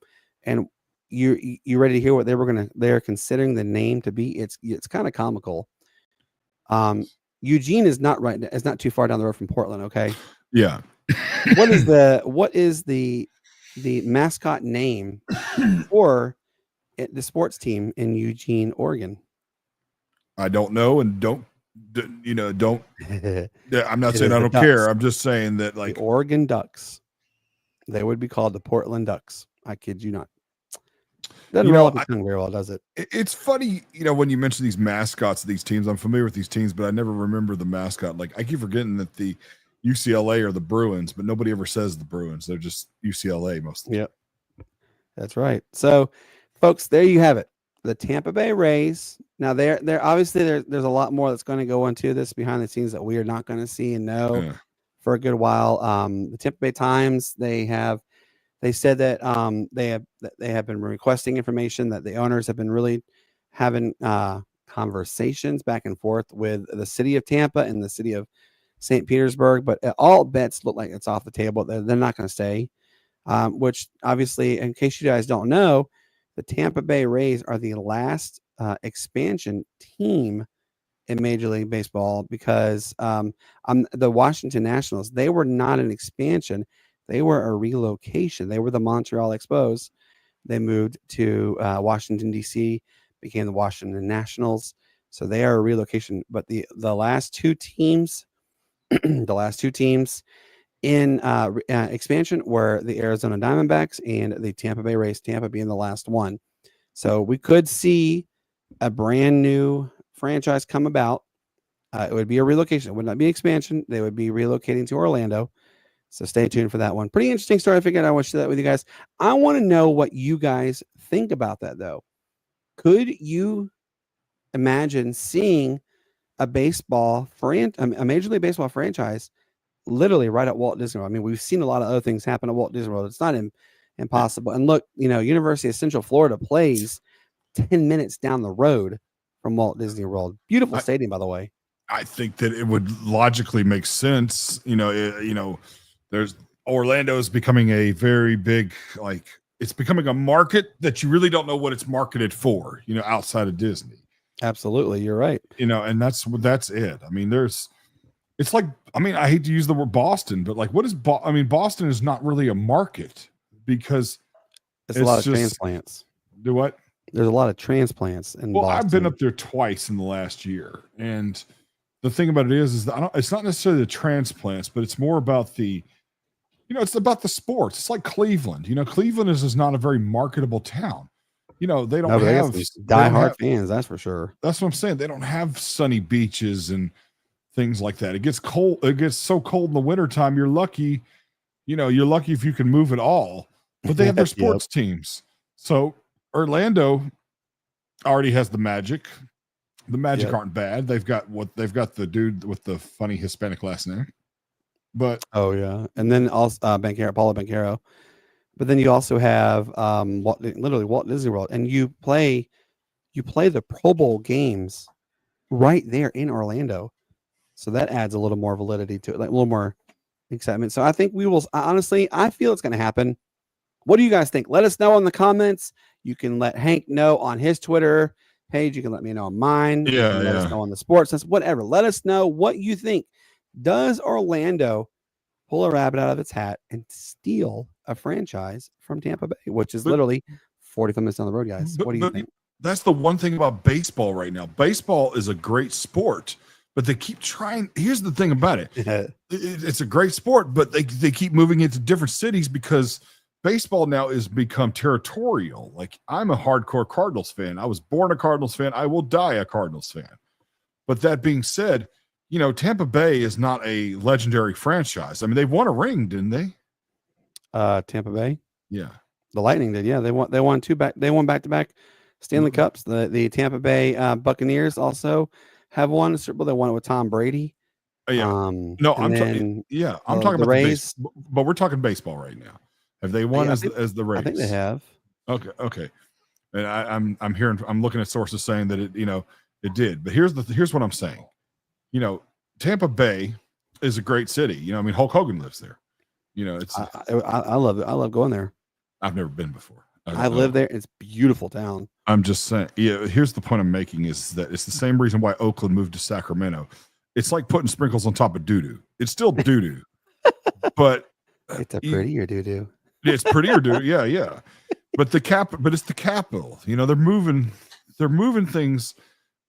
And you ready to hear what they're considering the name to be? It's kind of comical. Eugene is not too far down the road from Portland. Okay. Yeah. What is the mascot name for the sports team in Eugene, Oregon? I don't know, and don't. I'm not saying I don't Ducks. care. I'm just saying that, like, the Oregon Ducks. They would be called the Portland Ducks. I kid you not. Doesn't roll up your tongue very well, does it? It's funny, when you mention these mascots of these teams. I'm familiar with these teams, but I never remember the mascot. Like, I keep forgetting that the UCLA are the Bruins, but nobody ever says the Bruins. They're just UCLA most of the time. Yep. That's right. So, folks, there you have it. The Tampa Bay Rays. Now, they're obviously there's a lot more that's going to go into this behind the scenes that we are not going to see and know for a good while. The Tampa Bay Times, they said that they have been requesting information, that the owners have been really having conversations back and forth with the city of Tampa and the city of St. Petersburg, but all bets look like it's off the table. They're not going to stay, which obviously, in case you guys don't know, the Tampa Bay Rays are the last expansion team in Major League Baseball because the Washington Nationals, they were not an expansion. They were a relocation. They were the Montreal Expos. They moved to Washington, D.C., became the Washington Nationals. So they are a relocation. But the last two teams, in expansion were the Arizona Diamondbacks and the Tampa Bay Rays, Tampa being the last one. So we could see a brand new franchise come about. It would be a relocation. It would not be expansion. They would be relocating to Orlando. So stay tuned for that one. Pretty interesting story. I figured I would share that with you guys. I want to know what you guys think about that, though. Could you imagine seeing a Major League Baseball franchise literally right at Walt Disney World? I mean, we've seen a lot of other things happen at Walt Disney World. It's not impossible. And look, University of Central Florida plays 10 minutes down the road from Walt Disney World. Beautiful stadium, by the way. I think that it would logically make sense. There's Orlando is becoming a very big, it's becoming a market that you really don't know what it's marketed for, outside of Disney. Absolutely. You're right. And that's it. I mean, I hate to use the word Boston, but what is Boston is not really a market because it's a lot of transplants. Do what? There's a lot of transplants in Boston. I've been up there twice in the last year. And the thing about it is that it's not necessarily the transplants, but it's more about it's about the sports. It's like Cleveland. Cleveland is not a very marketable town. They don't have diehard fans. That's for sure. That's what I'm saying. They don't have sunny beaches and things like that. It gets cold. It gets so cold in the wintertime. You're lucky. You're lucky if you can move at all. But they have their sports teams. So Orlando already has the Magic. The Magic aren't bad. They've got the dude with the funny Hispanic last name. But and then also Paulo Banchero. But then you also have Walt Disney World, and you play the Pro Bowl games right there in Orlando. So that adds a little more validity to it, like a little more excitement. So I think we will. Honestly, I feel it's going to happen. What do you guys think? Let us know in the comments. You can let Hank know on his Twitter page. You can let me know on mine. Let us know on the Sportz Nutz, whatever. Let us know what you think. Does Orlando pull a rabbit out of its hat and steal a franchise from Tampa Bay, which is literally 45 minutes down the road, guys. What do you think? That's the one thing about baseball right now. Baseball is a great sport, but they keep trying. Here's the thing about it. It's a great sport, but they keep moving into different cities because baseball now is become territorial. Like, I'm a hardcore Cardinals fan. I was born a Cardinals fan. I will die a Cardinals fan. But that being said, Tampa Bay is not a legendary franchise. I mean, they won a ring, didn't they? Tampa Bay? Yeah. The Lightning did. Yeah, they won back-to-back Stanley Cups. The Tampa Bay Buccaneers also have won a Super Bowl. They won it with Tom Brady. Yeah. I'm talking about the Rays, but we're talking baseball right now. Have they won as the Rays? I think they have. Okay. And I'm looking at sources saying that it did. But here's what I'm saying. Tampa Bay is a great city. I mean, Hulk Hogan lives there. It's I love it. I love going there. I've never been before. I live there. It's a beautiful town. I'm just saying. Yeah. Here's the point I'm making is that it's the same reason why Oakland moved to Sacramento. It's like putting sprinkles on top of doo-doo. It's still doo-doo, but it's a prettier doo-doo. It's prettier doo-doo. Yeah. But it's the capital. They're moving things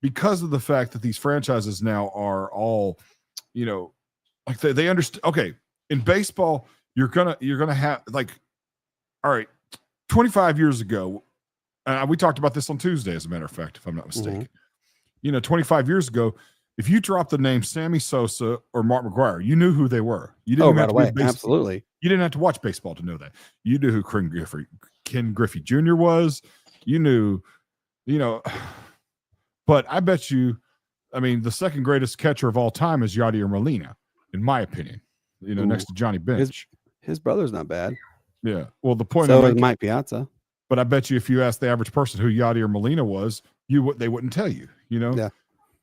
because of the fact that these franchises now are all, like they understand. Okay, in baseball, you're gonna have, like, all right, 25 years ago, we talked about this on Tuesday, as a matter of fact, if I'm not mistaken. 25 years ago, if you dropped the name Sammy Sosa or Mark McGwire, you knew who they were. You didn't have to be absolutely. You didn't have to watch baseball to know that. You knew who Ken Griffey Jr. was. You knew, but I bet you, I mean, the second greatest catcher of all time is Yadier Molina, in my opinion. Next to Johnny Bench. His brother's not bad. Yeah. Well, the point is Mike Piazza. But I bet you if you asked the average person who Yadier Molina was, they wouldn't tell you. Yeah.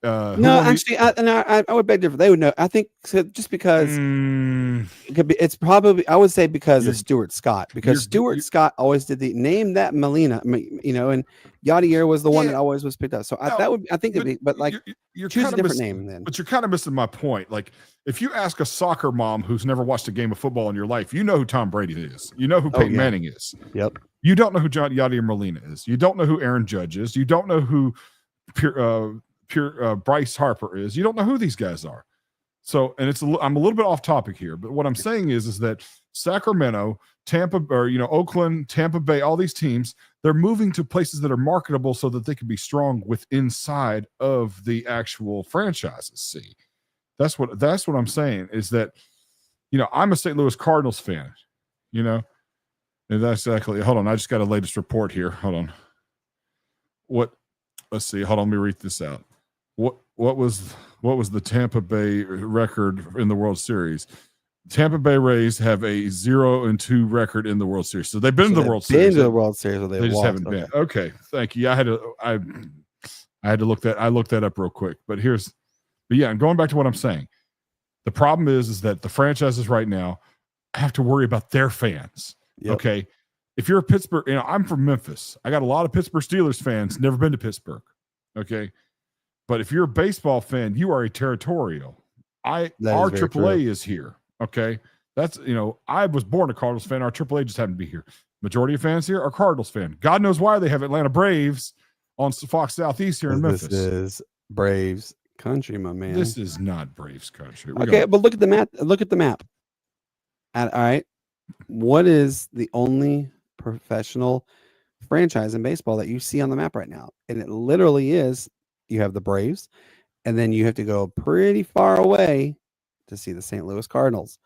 No, actually, I would beg different. They would know. I think just because it could be. It's probably, I would say, because of Stuart Scott. Because Stuart Scott always did the name that Molina. And Yadier was the one that always was picked up. So I think it'd be. But like, you're choose a different name then. But you're kind of missing my point. Like, if you ask a soccer mom who's never watched a game of football in your life, you know who Tom Brady is. You know who Peyton Manning is. Yep. You don't know who Yadier Molina is. You don't know who Aaron Judge is. You don't know who Bryce Harper is. You don't know who these guys are. So, and I'm a little bit off topic here, but what I'm saying is that Sacramento, Tampa, or Oakland, Tampa Bay, all these teams, they're moving to places that are marketable so that they can be strong inside of the actual franchises. See, that's what I'm saying is that, I'm a St. Louis Cardinals fan, and that's exactly. Hold on, I just got a latest report here. Hold on. Let's see. Hold on, let me read this out. What was the Tampa Bay record in the World Series? Tampa Bay Rays have a 0-2 record in the World Series. So they've been to the World Series. Been to the World Series, or they just haven't been. Okay, thank you. I had to look that. I looked that up real quick. But and going back to what I'm saying, the problem is that the franchises right now have to worry about their fans. Yep. Okay, if you're a Pittsburgh, I'm from Memphis. I got a lot of Pittsburgh Steelers fans. Never been to Pittsburgh. Okay. But if you're a baseball fan, you are a territorial. Our AAA is here. Okay. That's, I was born a Cardinals fan. Our AAA just happened to be here. Majority of fans here are Cardinals fan. God knows why they have Atlanta Braves on Fox Southeast here in Memphis. This is Braves country, my man. This is not Braves country. But look at the map. All right. What is the only professional franchise in baseball that you see on the map right now? And it literally is, you have the Braves, and then you have to go pretty far away to see the St. Louis Cardinals.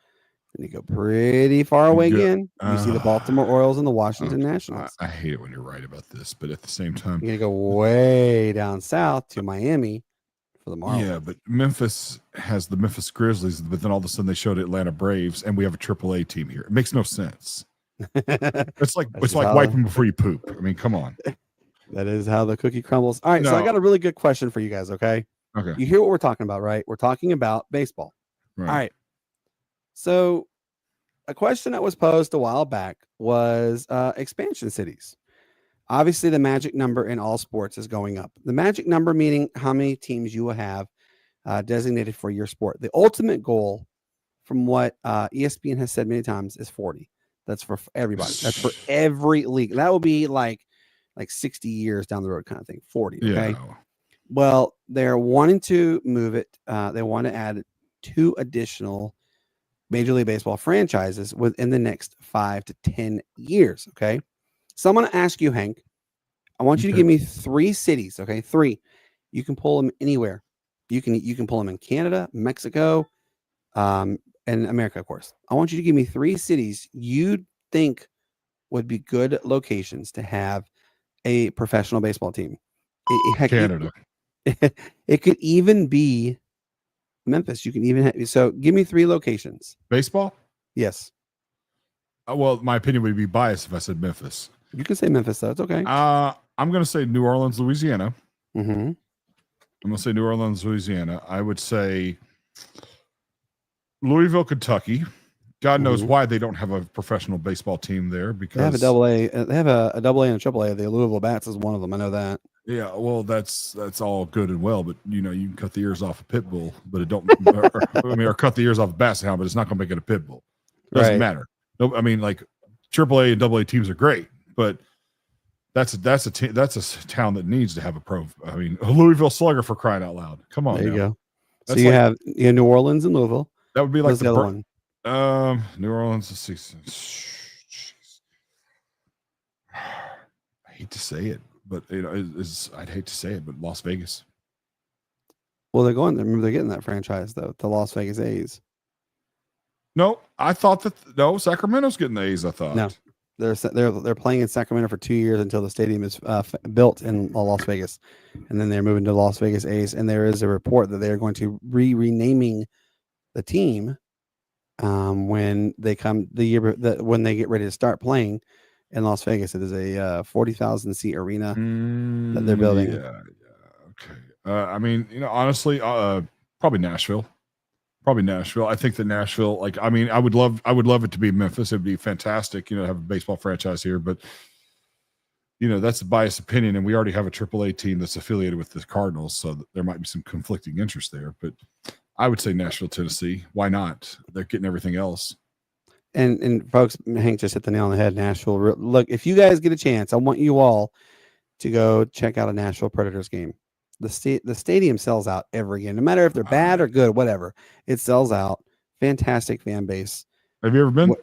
And you go pretty far away again, you see the Baltimore Orioles and the Washington Nationals. I hate it when you're right about this, but at the same time, you're going to go way down south to Miami for the Marlins. Yeah, but Memphis has the Memphis Grizzlies, but then all of a sudden they showed Atlanta Braves, and we have a AAA team here. It makes no sense. It's like wiping before you poop. I mean, come on. That is how the cookie crumbles. All right, so I got a really good question for you guys, okay? Okay. You hear what we're talking about, right? We're talking about baseball. Right. All right. So a question that was posed a while back was expansion cities. Obviously, the magic number in all sports is going up. The magic number meaning how many teams you will have designated for your sport. The ultimate goal from what ESPN has said many times, is 40. That's for everybody. That's for every league. That will be like 60 years down the road kind of thing. 40. Okay. Yeah. Well, they're wanting to move it. They want to add 2 additional Major League Baseball franchises within the next 5 to 10 years. Okay. So I'm going to ask you, Hank, I want you to give me 3 cities. Okay. 3. You can pull them anywhere. You can pull them in Canada, Mexico, and America, of course. I want you to give me 3 cities you think would be good locations to have a professional baseball team. Canada. It could even be Memphis. You can even so give me 3 locations. Baseball? Yes. Well, my opinion would be biased if I said Memphis. You can say Memphis, though. It's okay. I'm going to say New Orleans, Louisiana. Mm-hmm. I'm going to say New Orleans, Louisiana. I would say Louisville, Kentucky. God knows why they don't have a professional baseball team there, because they have a AA. They have a AA and a AAA. The Louisville Bats is one of them. I know that. Yeah, well, that's all good and well, but you can cut the ears off a pit bull, but it don't. or cut the ears off a basset hound, but it's not going to make it a pit bull. Doesn't matter. No, I mean, like AAA and AA teams are great, but that's a town that needs to have a pro. I mean, a Louisville Slugger, for crying out loud. Come on, there you go. That's so you have New Orleans and Louisville. That would be like the other one. New Orleans. I hate to say it, but I'd hate to say it, but Las Vegas. Well, they're going there. Remember, they're getting that franchise though, the Las Vegas A's. No, I thought Sacramento's getting the A's. I thought no, they're playing in Sacramento for 2 years until the stadium is built in Las Vegas, and then they're moving to Las Vegas A's. And there is a report that they are going to renaming the team when they come when they get ready to start playing in Las Vegas. It is a 40,000 seat arena that they're building. Yeah, okay. I mean, honestly, probably Nashville. I think that Nashville, I would love it to be Memphis. It'd be fantastic, to have a baseball franchise here, but that's a biased opinion, and we already have a AAA team that's affiliated with the Cardinals, so there might be some conflicting interest there. But I would say Nashville, Tennessee. Why not? They're getting everything else. And folks, Hank just hit the nail on the head. Nashville. Look, if you guys get a chance, I want you all to go check out a Nashville Predators game. The stadium sells out every game, no matter if they're bad or good, whatever. It sells out. Fantastic fan base. Have you ever been?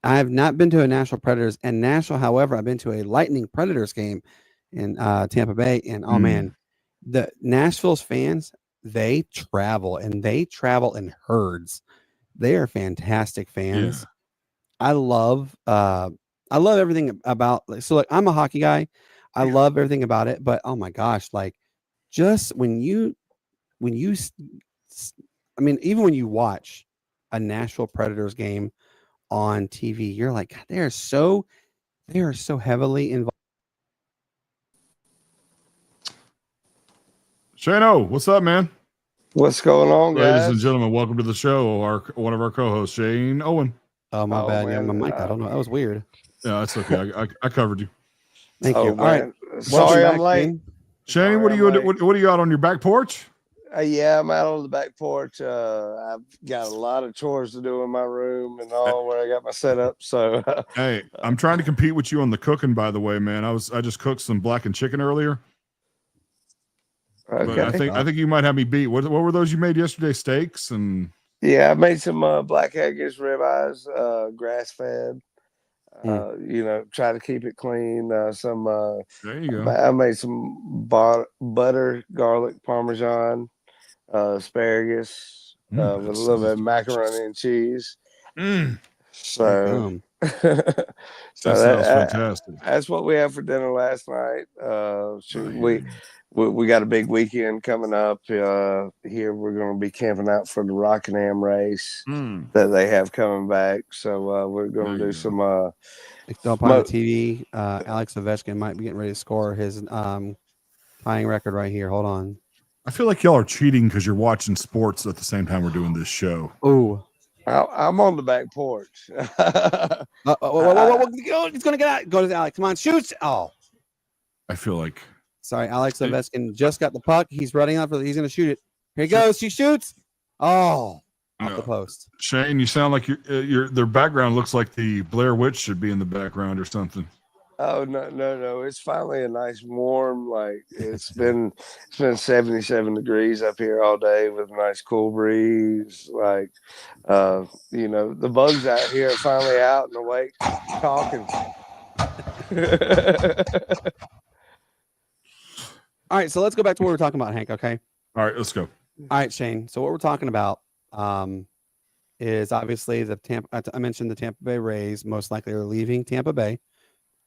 I have not been to a Nashville Predators and Nashville. However, I've been to a Lightning Predators game in Tampa Bay, and oh man, the Nashville's fans, they travel in herds. They are fantastic fans. Yeah. I love everything about. So, I'm a hockey guy. I love everything about it, but oh my gosh, just when you, I mean, even when you watch a Nashville Predators game on TV, you're like, God, they are so heavily involved. Shano, what's up, man? What's going on, guys? Ladies and gentlemen, welcome to the show. One of our co-hosts, Shane Owen. Oh, my bad. Yeah, my mic. I don't know. That was weird. Yeah, that's okay. I covered you. Thank you. Man. All right. Sorry, I'm late. Shane, what are you out on your back porch? Yeah, I'm out on the back porch. I've got a lot of chores to do in my room and all where I got my setup. So, hey, I'm trying to compete with you on the cooking. By the way, man, I just cooked some blackened chicken earlier. Okay. But I think you might have me beat. What were those you made yesterday? Steaks and yeah, I made some black Haggis ribeyes, grass fed. Try to keep it clean. There you go. I made some butter, garlic, Parmesan, asparagus, with a little bit of macaroni and cheese. So, that sounds fantastic. That's what we had for dinner last night. We got a big weekend coming up here. We're going to be camping out for the Rockingham race that they have coming back. So we're going to do some. Up on the TV, Alex Ovechkin might be getting ready to score his tying record right here. Hold on. I feel like y'all are cheating because you're watching sports at the same time we're doing this show. Ooh. I'm on the back porch. He's going to get out. Go to Alex. Come on, shoot. Oh. I feel like. Sorry, Alex Ovechkin just got the puck. He's running out he's going to shoot it. Here he goes. She shoots. Oh. off the post. Shane, you sound like their background looks like the Blair Witch should be in the background or something. Oh no! It's finally a nice warm. Like it's been 77 degrees up here all day with a nice cool breeze. Like, the bugs out here are finally out and awake, talking. All right, so let's go back to what we're talking about, Hank. Okay. All right, let's go. All right, Shane. So what we're talking about is obviously the Tampa. I mentioned the Tampa Bay Rays most likely are leaving Tampa Bay.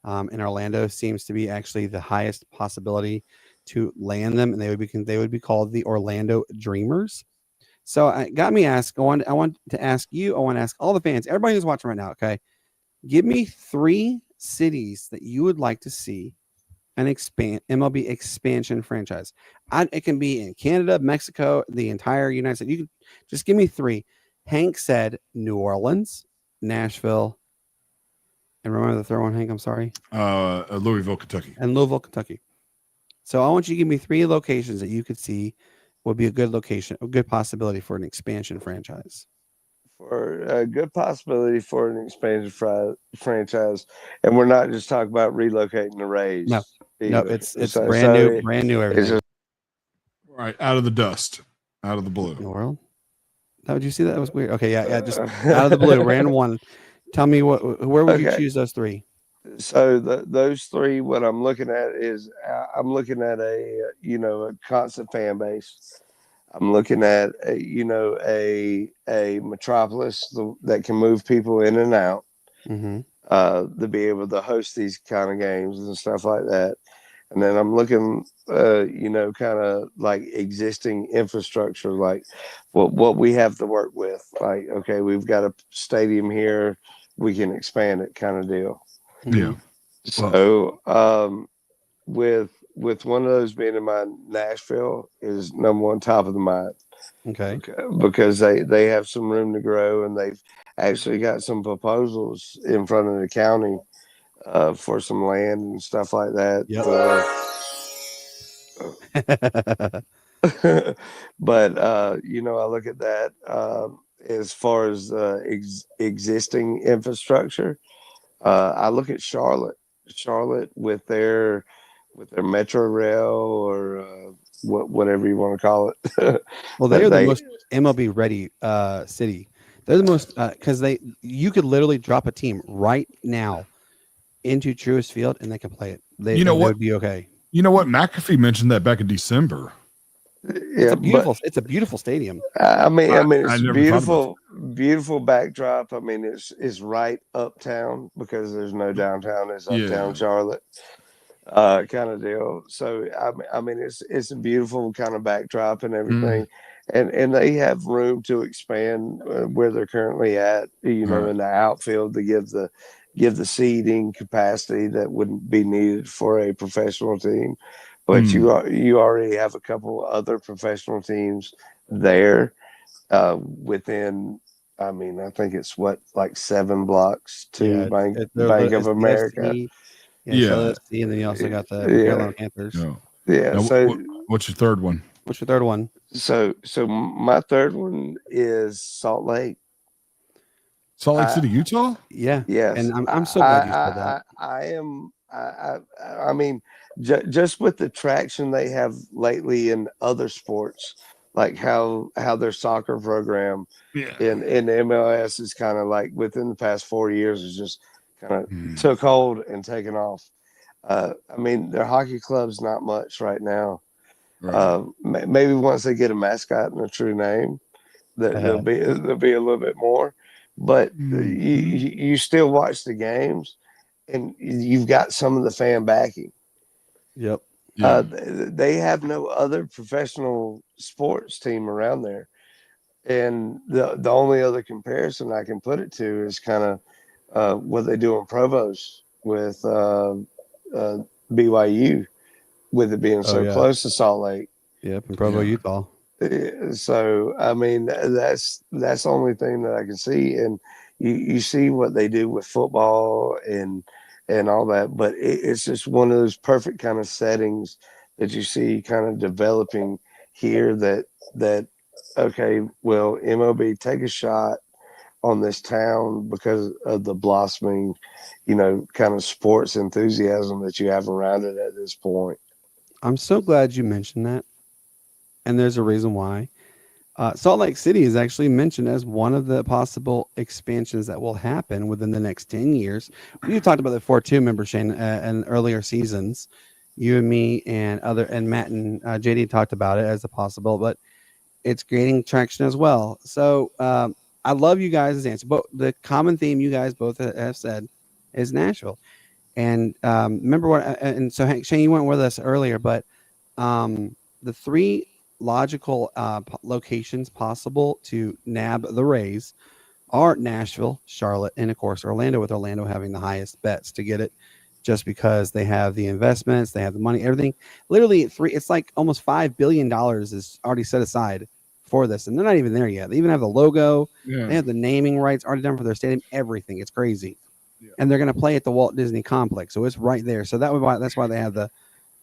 And Orlando seems to be actually the highest possibility to land them, and they would be called the Orlando Dreamers. So it got me asked. I want to ask you. I want to ask all the fans, everybody who's watching right now. Okay, give me 3 cities that you would like to see an MLB expansion franchise. It can be in Canada, Mexico, the entire United States. You can just give me 3. Hank said New Orleans, Nashville. And remember the third one, Hank? I'm sorry. Louisville, Kentucky. And Louisville, Kentucky. So I want you to give me 3 locations that you could see would be a good location, a good possibility for an expansion franchise. For a good possibility for an expansion franchise, and we're not just talking about relocating the Rays. No, it's brand new everything. Right, out of the dust, out of the blue. In the world? How would you see that? That was weird. Okay, yeah, just out of the blue, random one. Tell me where would you choose those 3? So those 3, what I'm looking at is I'm looking at a constant fan base. I'm looking at a metropolis that can move people in and out, to be able to host these kind of games and stuff like that. And then I'm looking, kind of like existing infrastructure, like what we have to work with. Like, okay, we've got a stadium here, we can expand it, kind of deal. Yeah. So, with one of those being in mind, Nashville is number 1 top of the mind. Okay. Because they have some room to grow, and they've actually got some proposals in front of the county for some land and stuff like that. Yep. But I look at that as far as existing infrastructure. I look at Charlotte with their Metro Rail or whatever you want to call it. Well, they're the most MLB ready city. They're the most because you could literally drop a team right now into Truist Field and they can play it. They would be okay. You know what? McAfee mentioned that back in December. Yeah, it's a beautiful stadium. I mean, it's beautiful backdrop. I mean, it's right uptown because there's no downtown. It's uptown Charlotte, kind of deal. So I mean, it's a beautiful kind of backdrop and everything, and they have room to expand where they're currently at. In the outfield to give the seating capacity that wouldn't be needed for a professional team. But you already have a couple other professional teams there within. I mean, I think it's like 7 blocks to Bank of America. and then you also got the Carolina Panthers. Yeah. Now, so, what's your third one? What's your third one? So my third one is Salt Lake. Salt Lake City, Utah. Yeah. Yes. And I'm so glad you said that. I mean, just with the traction they have lately in other sports, like how their soccer program in the MLS is kind of like within the past 4 years is just kind of took hold and taken off. I mean, their hockey club's not much right now. Right. Maybe once they get a mascot and a true name, there'll be a little bit more. But you still watch the games, and you've got some of the fan backing. Yep. They have no other professional sports team around there, and the only other comparison I can put it to is kind of what they do in Provost with BYU, with it being so close to Salt Lake. Yep, in Provo, Utah. So I mean, that's the only thing that I can see, and you see what they do with football and all that, but it's just one of those perfect kind of settings that you see kind of developing here that okay, well, MLB, take a shot on this town because of the blossoming, kind of sports enthusiasm that you have around it at this point. I'm so glad you mentioned that. And there's a reason why. Salt Lake City is actually mentioned as one of the possible expansions that will happen within the next 10 years. We've talked about the 4-2 member, Shane, in earlier seasons. You and me and Matt and JD talked about it as a possible, but it's gaining traction as well. So I love you guys' answer. But the common theme you guys both have said is Nashville. And remember what? And so Shane, you weren't with us earlier, but the three logical locations possible to nab the Rays are Nashville, Charlotte, and of course Orlando, with Orlando having the highest bets to get it, just because they have the investments, they have the money, everything. Literally it's like almost $5 billion is already set aside for this, and they're not even there yet. They even have the logo, they have the naming rights already done for their stadium, everything. It's crazy. And they're going to play at the Walt Disney Complex, so it's right there. So that's why they have the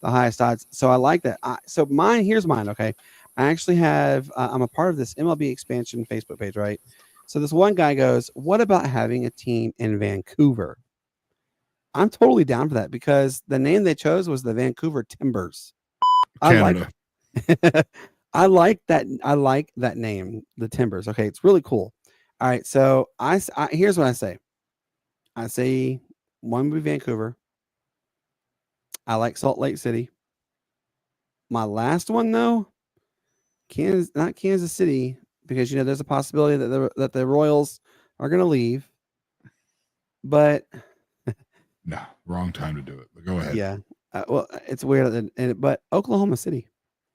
highest odds. So I like that. So here's mine. Okay. I actually have, I'm a part of this MLB expansion Facebook page, right? So this one guy goes, what about having a team in Vancouver? I'm totally down for that because the name they chose was the Vancouver Timbers. Canada. I like that. I like that name, the Timbers. Okay. It's really cool. All right. So here's what I say. I say one would be Vancouver. I like Salt Lake City. My last one, though, not Kansas City, because there's a possibility that the Royals are going to leave. But no, wrong time to do it. But go ahead. Yeah, well, it's weird. But Oklahoma City,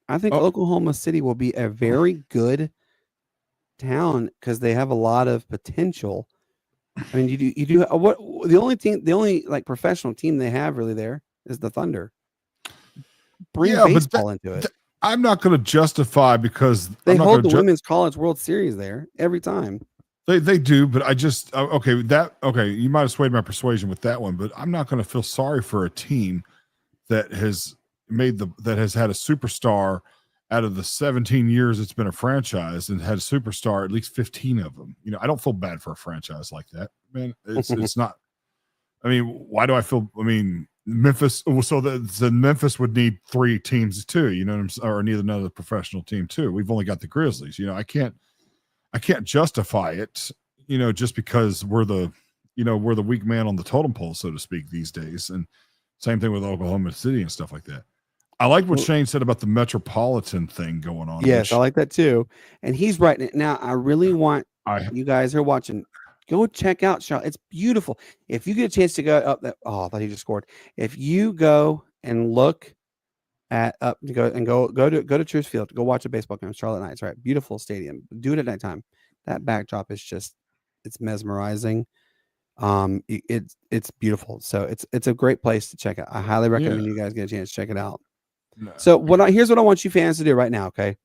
I think Oklahoma City will be a very good town because they have a lot of potential. I mean, you do what the only like professional team they have really there is the Thunder. Bring baseball into it. I'm not going to justify because they hold the Women's College World Series there every time. They do, but I just you might have swayed my persuasion with that one, but I'm not going to feel sorry for a team that has had a superstar out of the 17 years it's been a franchise and had a superstar at least 15 of them. I don't feel bad for a franchise like that, man. It's not. I mean, why do I feel? I mean, Memphis. So the Memphis would need 3 teams too. Or need another professional team too. We've only got the Grizzlies. I can't justify it. Just because we're the weak man on the totem pole, so to speak, these days. And same thing with Oklahoma City and stuff like that. I like what Shane said about the metropolitan thing going on. Yes, I like that too. And he's right. Now, I really want you guys who are watching, go check out Charlotte. It's beautiful. If you get a chance to go up that, I thought he just scored. If you go and look at go to Truist Field, go watch a baseball game, Charlotte Knights, right? Beautiful stadium. Do it at nighttime. That backdrop is it's mesmerizing. It's beautiful. So it's a great place to check out. I highly recommend you guys get a chance to check it out. No. So here's what I want you fans to do right now. Okay.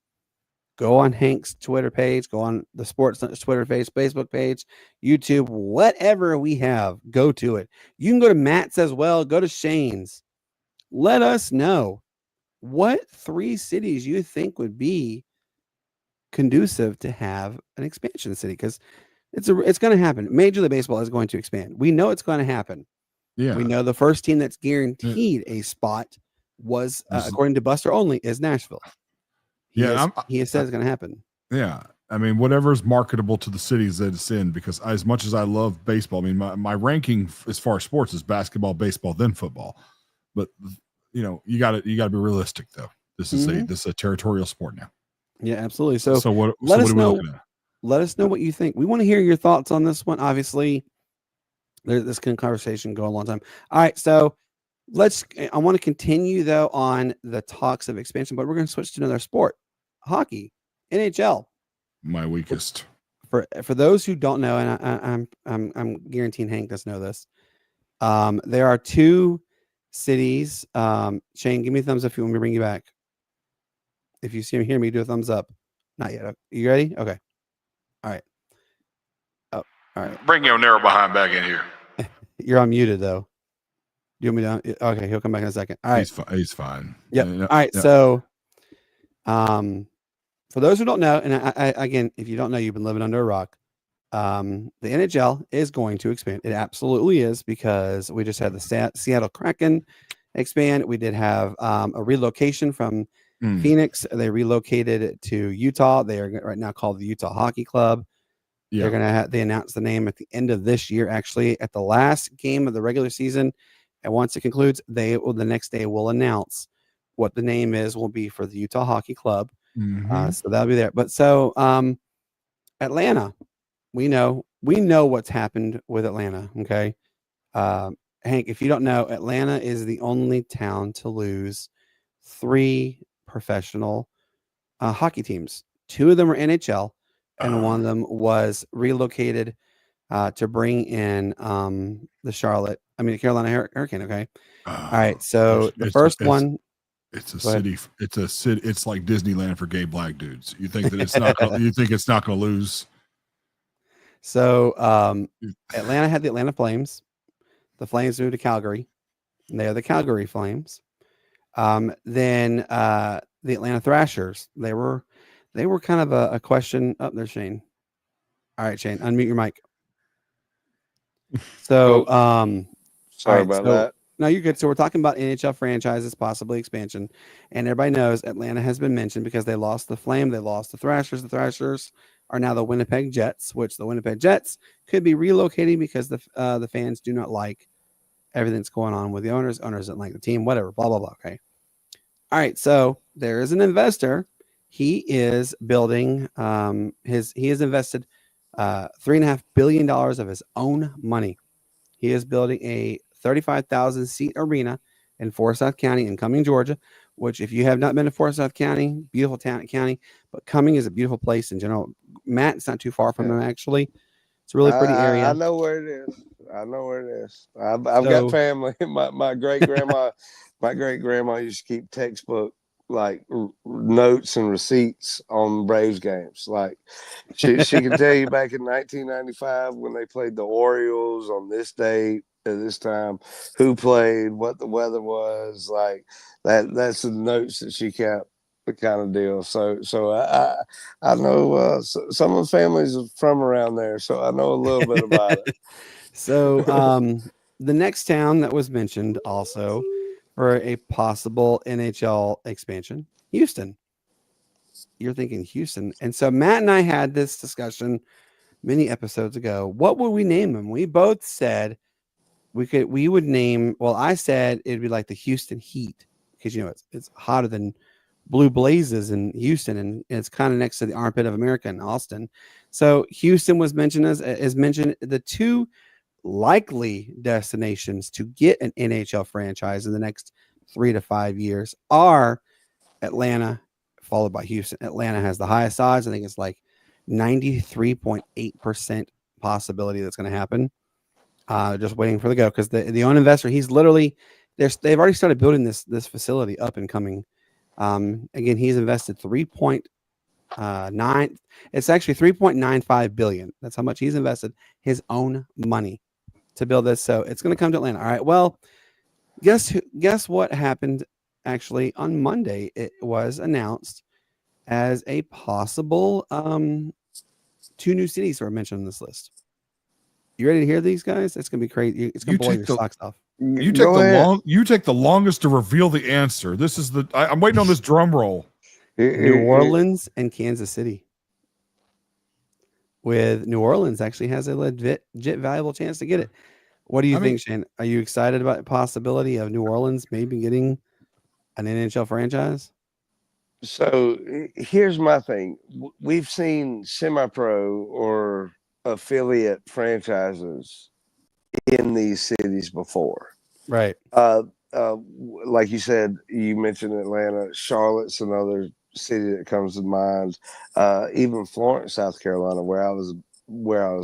Go on Hank's Twitter page, go on the Sportz Nutz Twitter page, Facebook page, YouTube, whatever we have, go to it. You can go to Matt's as well. Go to Shane's. Let us know what 3 cities you think would be conducive to have an expansion city, because it's going to happen. Major League Baseball is going to expand. We know it's going to happen. Yeah, we know the first team that's guaranteed a spot was, according to Buster Only, is Nashville. He says it's going to happen. Yeah. I mean, whatever's marketable to the cities that it's in, because as much as I love baseball, I mean, my ranking as far as sports is basketball, baseball, then football. But, you got to be realistic, though. This is a territorial sport now. Yeah, absolutely. So let us know what you think. We want to hear your thoughts on this one. Obviously, this conversation go a long time. All right. So I want to continue though on the talks of expansion, but we're going to switch to another sport, hockey, NHL. My weakest. For those who don't know, and I'm guaranteeing Hank doesn't know this. There are 2 cities. Shane, give me a thumbs up if you want me to bring you back. If you hear me, do a thumbs up. Not yet. You ready? Okay. All right. Oh, all right. Bring your narrow behind back in here. You're unmuted though. You want me to? Okay, he'll come back in a second. All right. He's fine. Yep. All right. Yeah. So, for those who don't know, and I again, if you don't know, you've been living under a rock. The NHL is going to expand. It absolutely is, because we just had the Seattle Kraken expand. We did have a relocation from Phoenix. They relocated to Utah. They are right now called the Utah Hockey Club. Yeah. They're going to they announced the name at the end of this year, actually, at the last game of the regular season. And once it concludes, the next day will announce what the name will be for the Utah Hockey Club. So that'll be there. But so Atlanta, we know what's happened with Atlanta. Okay. Hank, if you don't know, Atlanta is the only town to lose 3 professional hockey teams. 2 of them are NHL, and one of them was relocated to bring in the Carolina Hurricane. Okay. All right. So the first one. It's a city. It's a city. It's like Disneyland for gay black dudes. You think that it's not? You think it's not going to lose? So Atlanta had the Atlanta Flames. The Flames moved to Calgary. And they are the Calgary Flames. Then the Atlanta Thrashers. They were kind of a question. Oh, there's Shane. All right, Shane, unmute your mic. So sorry about that. No, you're good. So we're talking about NHL franchises, possibly expansion. And everybody knows Atlanta has been mentioned because they lost the Flame. They lost the Thrashers. The Thrashers are now the Winnipeg Jets, which the Winnipeg Jets could be relocating because the fans do not like everything that's going on with the owners. Owners don't like the team, whatever, blah, blah, blah. Okay. All right. So there is an investor. He is building he has invested $3.5 billion of his own money. He is building a 35,000 seat arena in Forsyth County in Cumming, Georgia, which, if you have not been to Forsyth County, beautiful town county, but Cumming is a beautiful place in general. Matt, it's not too far from them, actually. It's a really pretty area. I know where it is. I've got family. My great grandma used to keep textbook like notes and receipts on Braves games. Like she can tell you back in 1995 when they played the Orioles on this date at this time, who played, what the weather was, like that. That's the notes that she kept, the kind of deal. So I know some of the families are from around there, so I know a little bit about it. So the next town that was mentioned also for a possible NHL expansion, Houston. You're thinking Houston. And so Matt and I had this discussion many episodes ago. What would we name them? We both said we would name, well, I said it'd be like the Houston Heat, because it's hotter than Blue Blazes in Houston, and it's kind of next to the armpit of America in Austin. So Houston was mentioned as mentioned. The 2 likely destinations to get an NHL franchise in the next 3 to 5 years are Atlanta, followed by Houston. Atlanta has the highest odds. I think it's like 93.8% possibility that's going to happen. Just waiting for the go, because the own investor, he's literally they've already started building this facility up and coming. Again, he's invested 3.9. It's actually 3.95 billion. That's how much he's invested his own money to build this. So it's going to come to Atlanta. All right. Well, guess what happened actually on Monday? It was announced as a possible 2 new cities were mentioned on this list. You ready to hear these guys? It's gonna be crazy. It's gonna blow your socks off. You take the longest to reveal the answer. This is I'm waiting on this drum roll. New Orleans and Kansas City. With New Orleans actually has a legit valuable chance to get it. What do you think, Shane? Are you excited about the possibility of New Orleans maybe getting an NHL franchise? So here's my thing. We've seen semi-pro or affiliate franchises in these cities before. Right. Like you said, you mentioned Atlanta, Charlotte's another city that comes to mind. Even Florence, South Carolina, where I was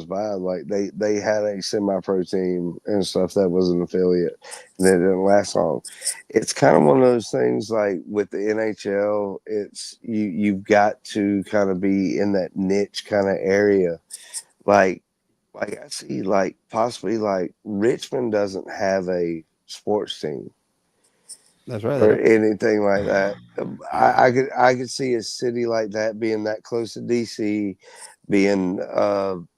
by, like they had a semi-pro team and stuff that was an affiliate, and it didn't last long. It's kind of one of those things, like with the NHL, it's you've got to kind of be in that niche kind of area. Like I see, like possibly like Richmond doesn't have a sports team. That's right. Or anything like that. I could see a city like that being that close to DC, being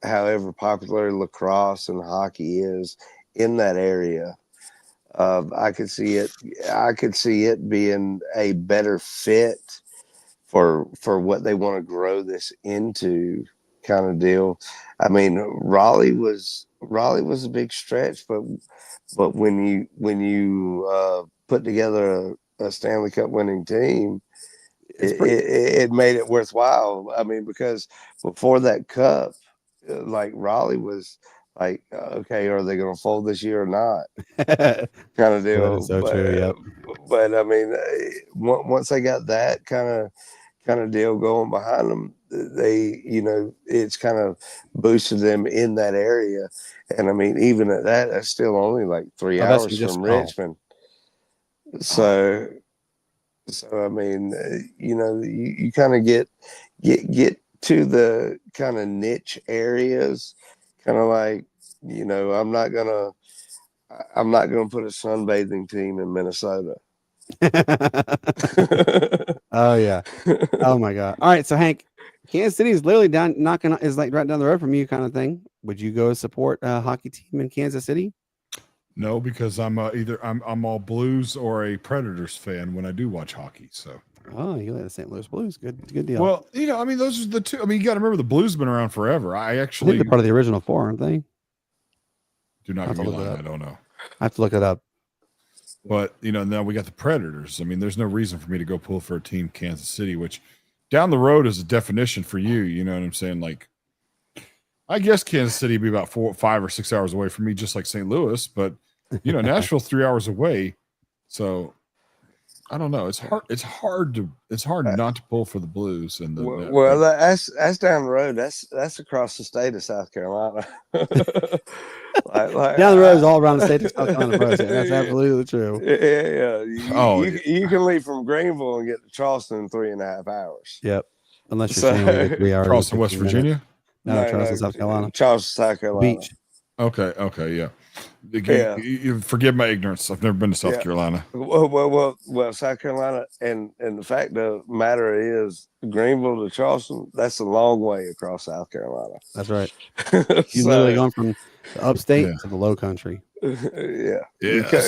however popular lacrosse and hockey is in that area. I could see it being a better fit for what they want to grow this into, kind of deal. I mean, Raleigh was a big stretch, but when you put together a Stanley Cup winning team, it made it worthwhile. I mean, because before that cup, like Raleigh was like, okay, are they going to fold this year or not? Kind of deal. That is so true. Yep. But I mean, once they got that kind of deal going behind them, they, it's kind of boosted them in that area. And I mean, even at that, that's still only like 3 hours from Richmond. So I mean, you kind of get to the kind of niche areas, kind of like, I'm not gonna put a sunbathing team in Minnesota. Oh yeah. Oh my God. All right. So Hank, Kansas City is literally is like right down the road from you, kind of thing. Would you go support a hockey team in Kansas City? No, because I'm either I'm all Blues or a Predators fan when I do watch hockey. So. Oh, you like the St. Louis Blues. Good deal. Well, I mean, those are the two. I mean, you got to remember the Blues have been around forever. I think they're part of the original four, aren't they? Do not give me a line. I don't know. I have to look it up. But now we got the Predators. I mean, there's no reason for me to go pull for a team, Kansas City, which down the road is a definition for you. You know what I'm saying? Like, I guess Kansas City would be about 4, 5, or 6 hours away from me, just like St. Louis. But Nashville's 3 hours away, so I don't know. It's hard not to pull for the Blues and that's down the road. That's across the state of South Carolina. Down the road is all around the state of South Carolina. That's absolutely true. Yeah. You can leave from Greenville and get to Charleston in 3.5 hours. Yep. Unless you're saying 3 hours. Charleston, West Virginia. No, Charleston, South Carolina. Charleston, South Carolina. Beach. Okay, yeah. You forgive my ignorance. I've never been to South Carolina. Well, South Carolina, and the fact of the matter is, Greenville to Charleston, that's a long way across South Carolina. That's right. You're literally going from the upstate to the low country. Yeah. It's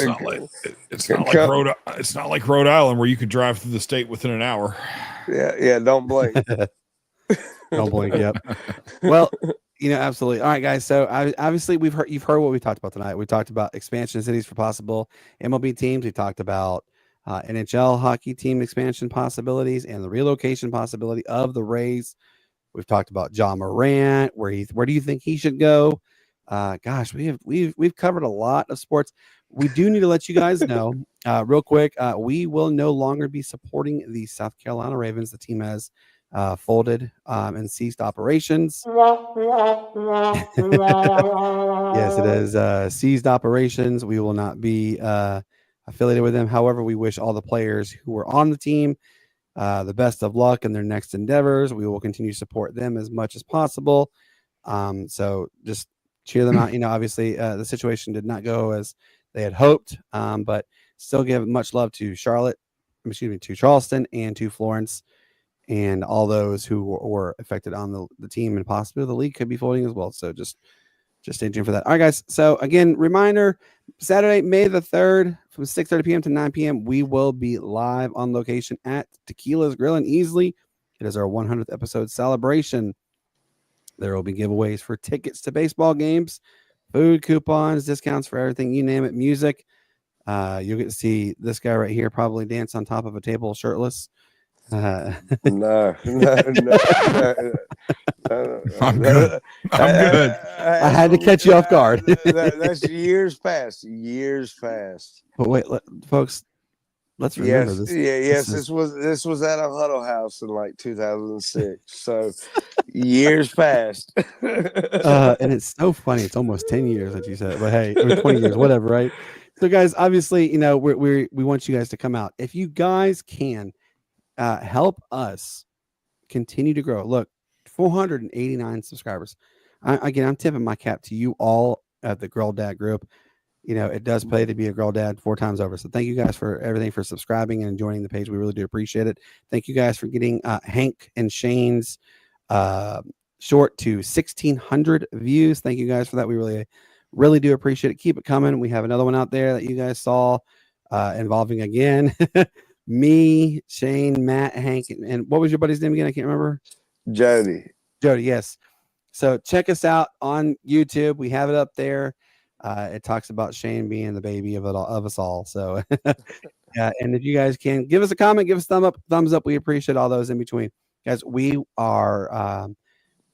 not like Rhode Island where you could drive through the state within an hour. Yeah. Don't blink. Don't blink. Yep. Well, absolutely. All right, guys. So obviously you've heard what we talked about tonight. We talked about expansion cities for possible MLB teams. We talked about NHL hockey team expansion possibilities and the relocation possibility of the Rays. We've talked about John Morant. Where do you think he should go? Gosh, we've covered a lot of sports. We do need to let you guys know real quick. We will no longer be supporting the South Carolina Ravens. The team has folded and ceased operations. Yes, it is ceased operations. We will not be affiliated with them. However, we wish all the players who were on the team the best of luck in their next endeavors. We will continue to support them as much as possible. So just cheer them out. Obviously the situation did not go as they had hoped, but still give much love to to Charleston and to Florence, and all those who were affected on the team, and possibly the league could be folding as well. So just stay tuned for that. All right, guys. So again, reminder, Saturday, May the 3rd from 6:30 p.m. to 9 p.m., we will be live on location at Tequila's Grill and Easley. It is our 100th episode celebration. There will be giveaways for tickets to baseball games, food coupons, discounts for everything, you name it, music. You'll get to see this guy right here probably dance on top of a table shirtless. No. I'm good. I had to catch you off guard. That's years past. But wait, folks, let's remember this. This was at a Huddle House in like 2006. So years past. And it's so funny. It's almost 10 years that you said, but hey, or 20 years, whatever, right? So, guys, obviously, we want you guys to come out. If you guys can help us continue to grow. Look, 489 subscribers. I'm tipping my cap to you all at the Girl Dad group. it does pay to be a girl dad 4 times over. So thank you guys for everything, for subscribing and joining the page. We really do appreciate it. Thank you guys for getting Hank and Shane's short to 1,600 views. Thank you guys for that. We really do appreciate it. Keep it coming. We have another one out there that you guys saw involving again me, Shane, Matt, Hank, and what was your buddy's name again? I can't remember. Jody, yes. So check us out on YouTube. We have it up there. It talks about Shane being the baby of us all. So yeah, and if you guys can give us a comment, give us a thumbs up. We appreciate all those in between. Guys, we are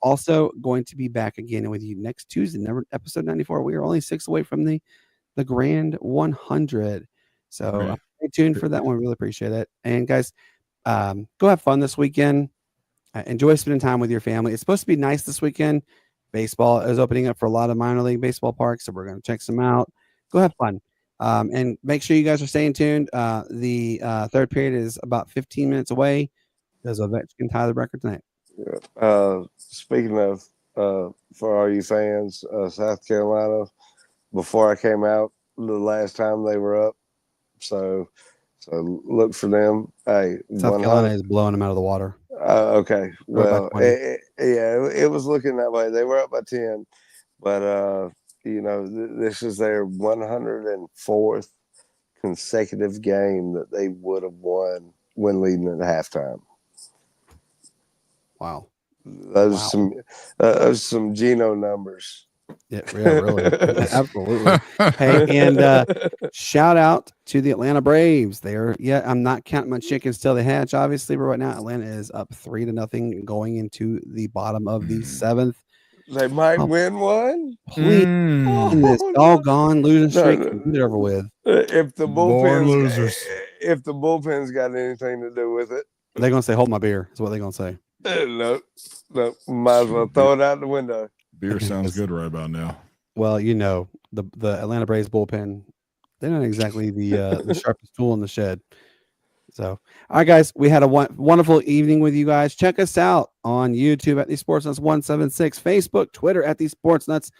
also going to be back again with you next Tuesday, episode 94. We are only 6 away from the grand 100. So stay tuned for that one. Really appreciate it. And guys, go have fun this weekend. Enjoy spending time with your family. It's supposed to be nice this weekend. Baseball is opening up for a lot of minor league baseball parks, so we're going to check some out. Go have fun. And make sure you guys are staying tuned. The third period is about 15 minutes away. Does Ovechkin tie the record tonight? Speaking of, for all you fans, South Carolina, before I came out, the last time they were up. So look for them. Hey, South Carolina is blowing them out of the water. Okay. Well, it was looking that way. They were up by 10, but this is their 104th consecutive game that they would have won when leading at halftime. Wow. Those are some Geno numbers. Yeah, really. Absolutely. Hey, and shout out to the Atlanta Braves. I'm not counting my chickens till they hatch, obviously, but right now Atlanta is up 3-0 going into the bottom of the 7th. They might win one. Please, this doggone losing streak get over with. If the bullpen's got anything to do with it, they're gonna say, "Hold my beer." Is what they're gonna say. No, might as well throw it out the window. Beer sounds good right about now. Well, the Atlanta Braves bullpen, they're not exactly the sharpest tool in the shed. So, all right, guys, we had a wonderful evening with you guys. Check us out on YouTube at the Sportz Nutz 176, Facebook, Twitter at the Sportz Nutz,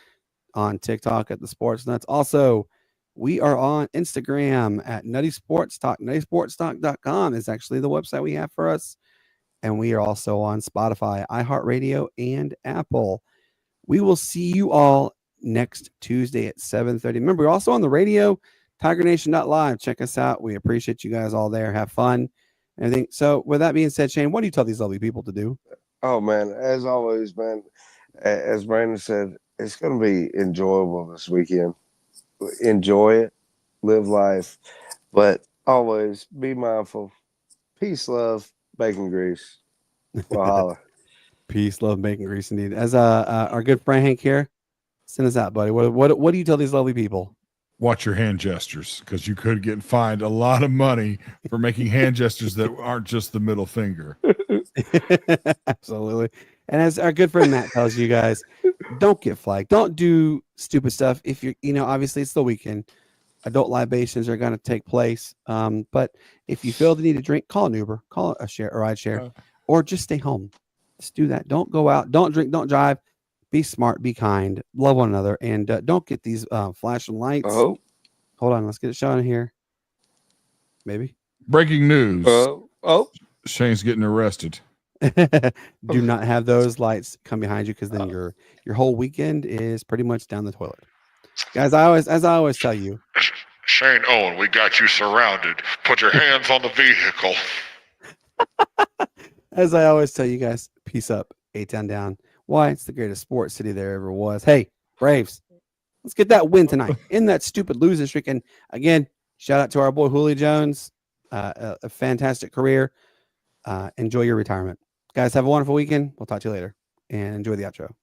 on TikTok at the Sportz Nutz. Also, we are on Instagram at Nutty Sports Talk. NuttySportsTalk.com is actually the website we have for us. And we are also on Spotify, iHeartRadio, and Apple. We will see you all next Tuesday at 7:30. Remember, we're also on the radio, TigerNation.live. Check us out. We appreciate you guys all there. Have fun. Everything. So with that being said, Shane, what do you tell these lovely people to do? Oh, man, as always, man, as Brandon said, it's going to be enjoyable this weekend. Enjoy it. Live life. But always be mindful. Peace, love, bacon grease. Well, holla. Peace, love, bacon grease, indeed. As our good friend Hank here, send us out, buddy. What do you tell these lovely people? Watch your hand gestures, because you could get fined a lot of money for making hand gestures that aren't just the middle finger. Absolutely. And as our good friend Matt tells you guys, don't get flagged. Don't do stupid stuff. If you're, obviously it's the weekend. Adult libations are going to take place. But if you feel the need to drink, call an Uber, call a ride share, or just stay home. Just do that. Don't go out. Don't drink. Don't drive. Be smart. Be kind. Love one another. And don't get these flashing lights. Oh, hold on. Let's get it shown here. Maybe. Breaking news. Oh, Shane's getting arrested. Do not have those lights come behind you, because then your whole weekend is pretty much down the toilet. Guys, as I always tell you, Shane Owen, we got you surrounded. Put your hands on the vehicle. As I always tell you guys, peace up, A-Town down. Why? It's the greatest sports city there ever was. Hey, Braves, let's get that win tonight in that stupid losing streak. And again, shout out to our boy Julio Jones. A fantastic career. Enjoy your retirement. Guys, have a wonderful weekend. We'll talk to you later. And enjoy the outro.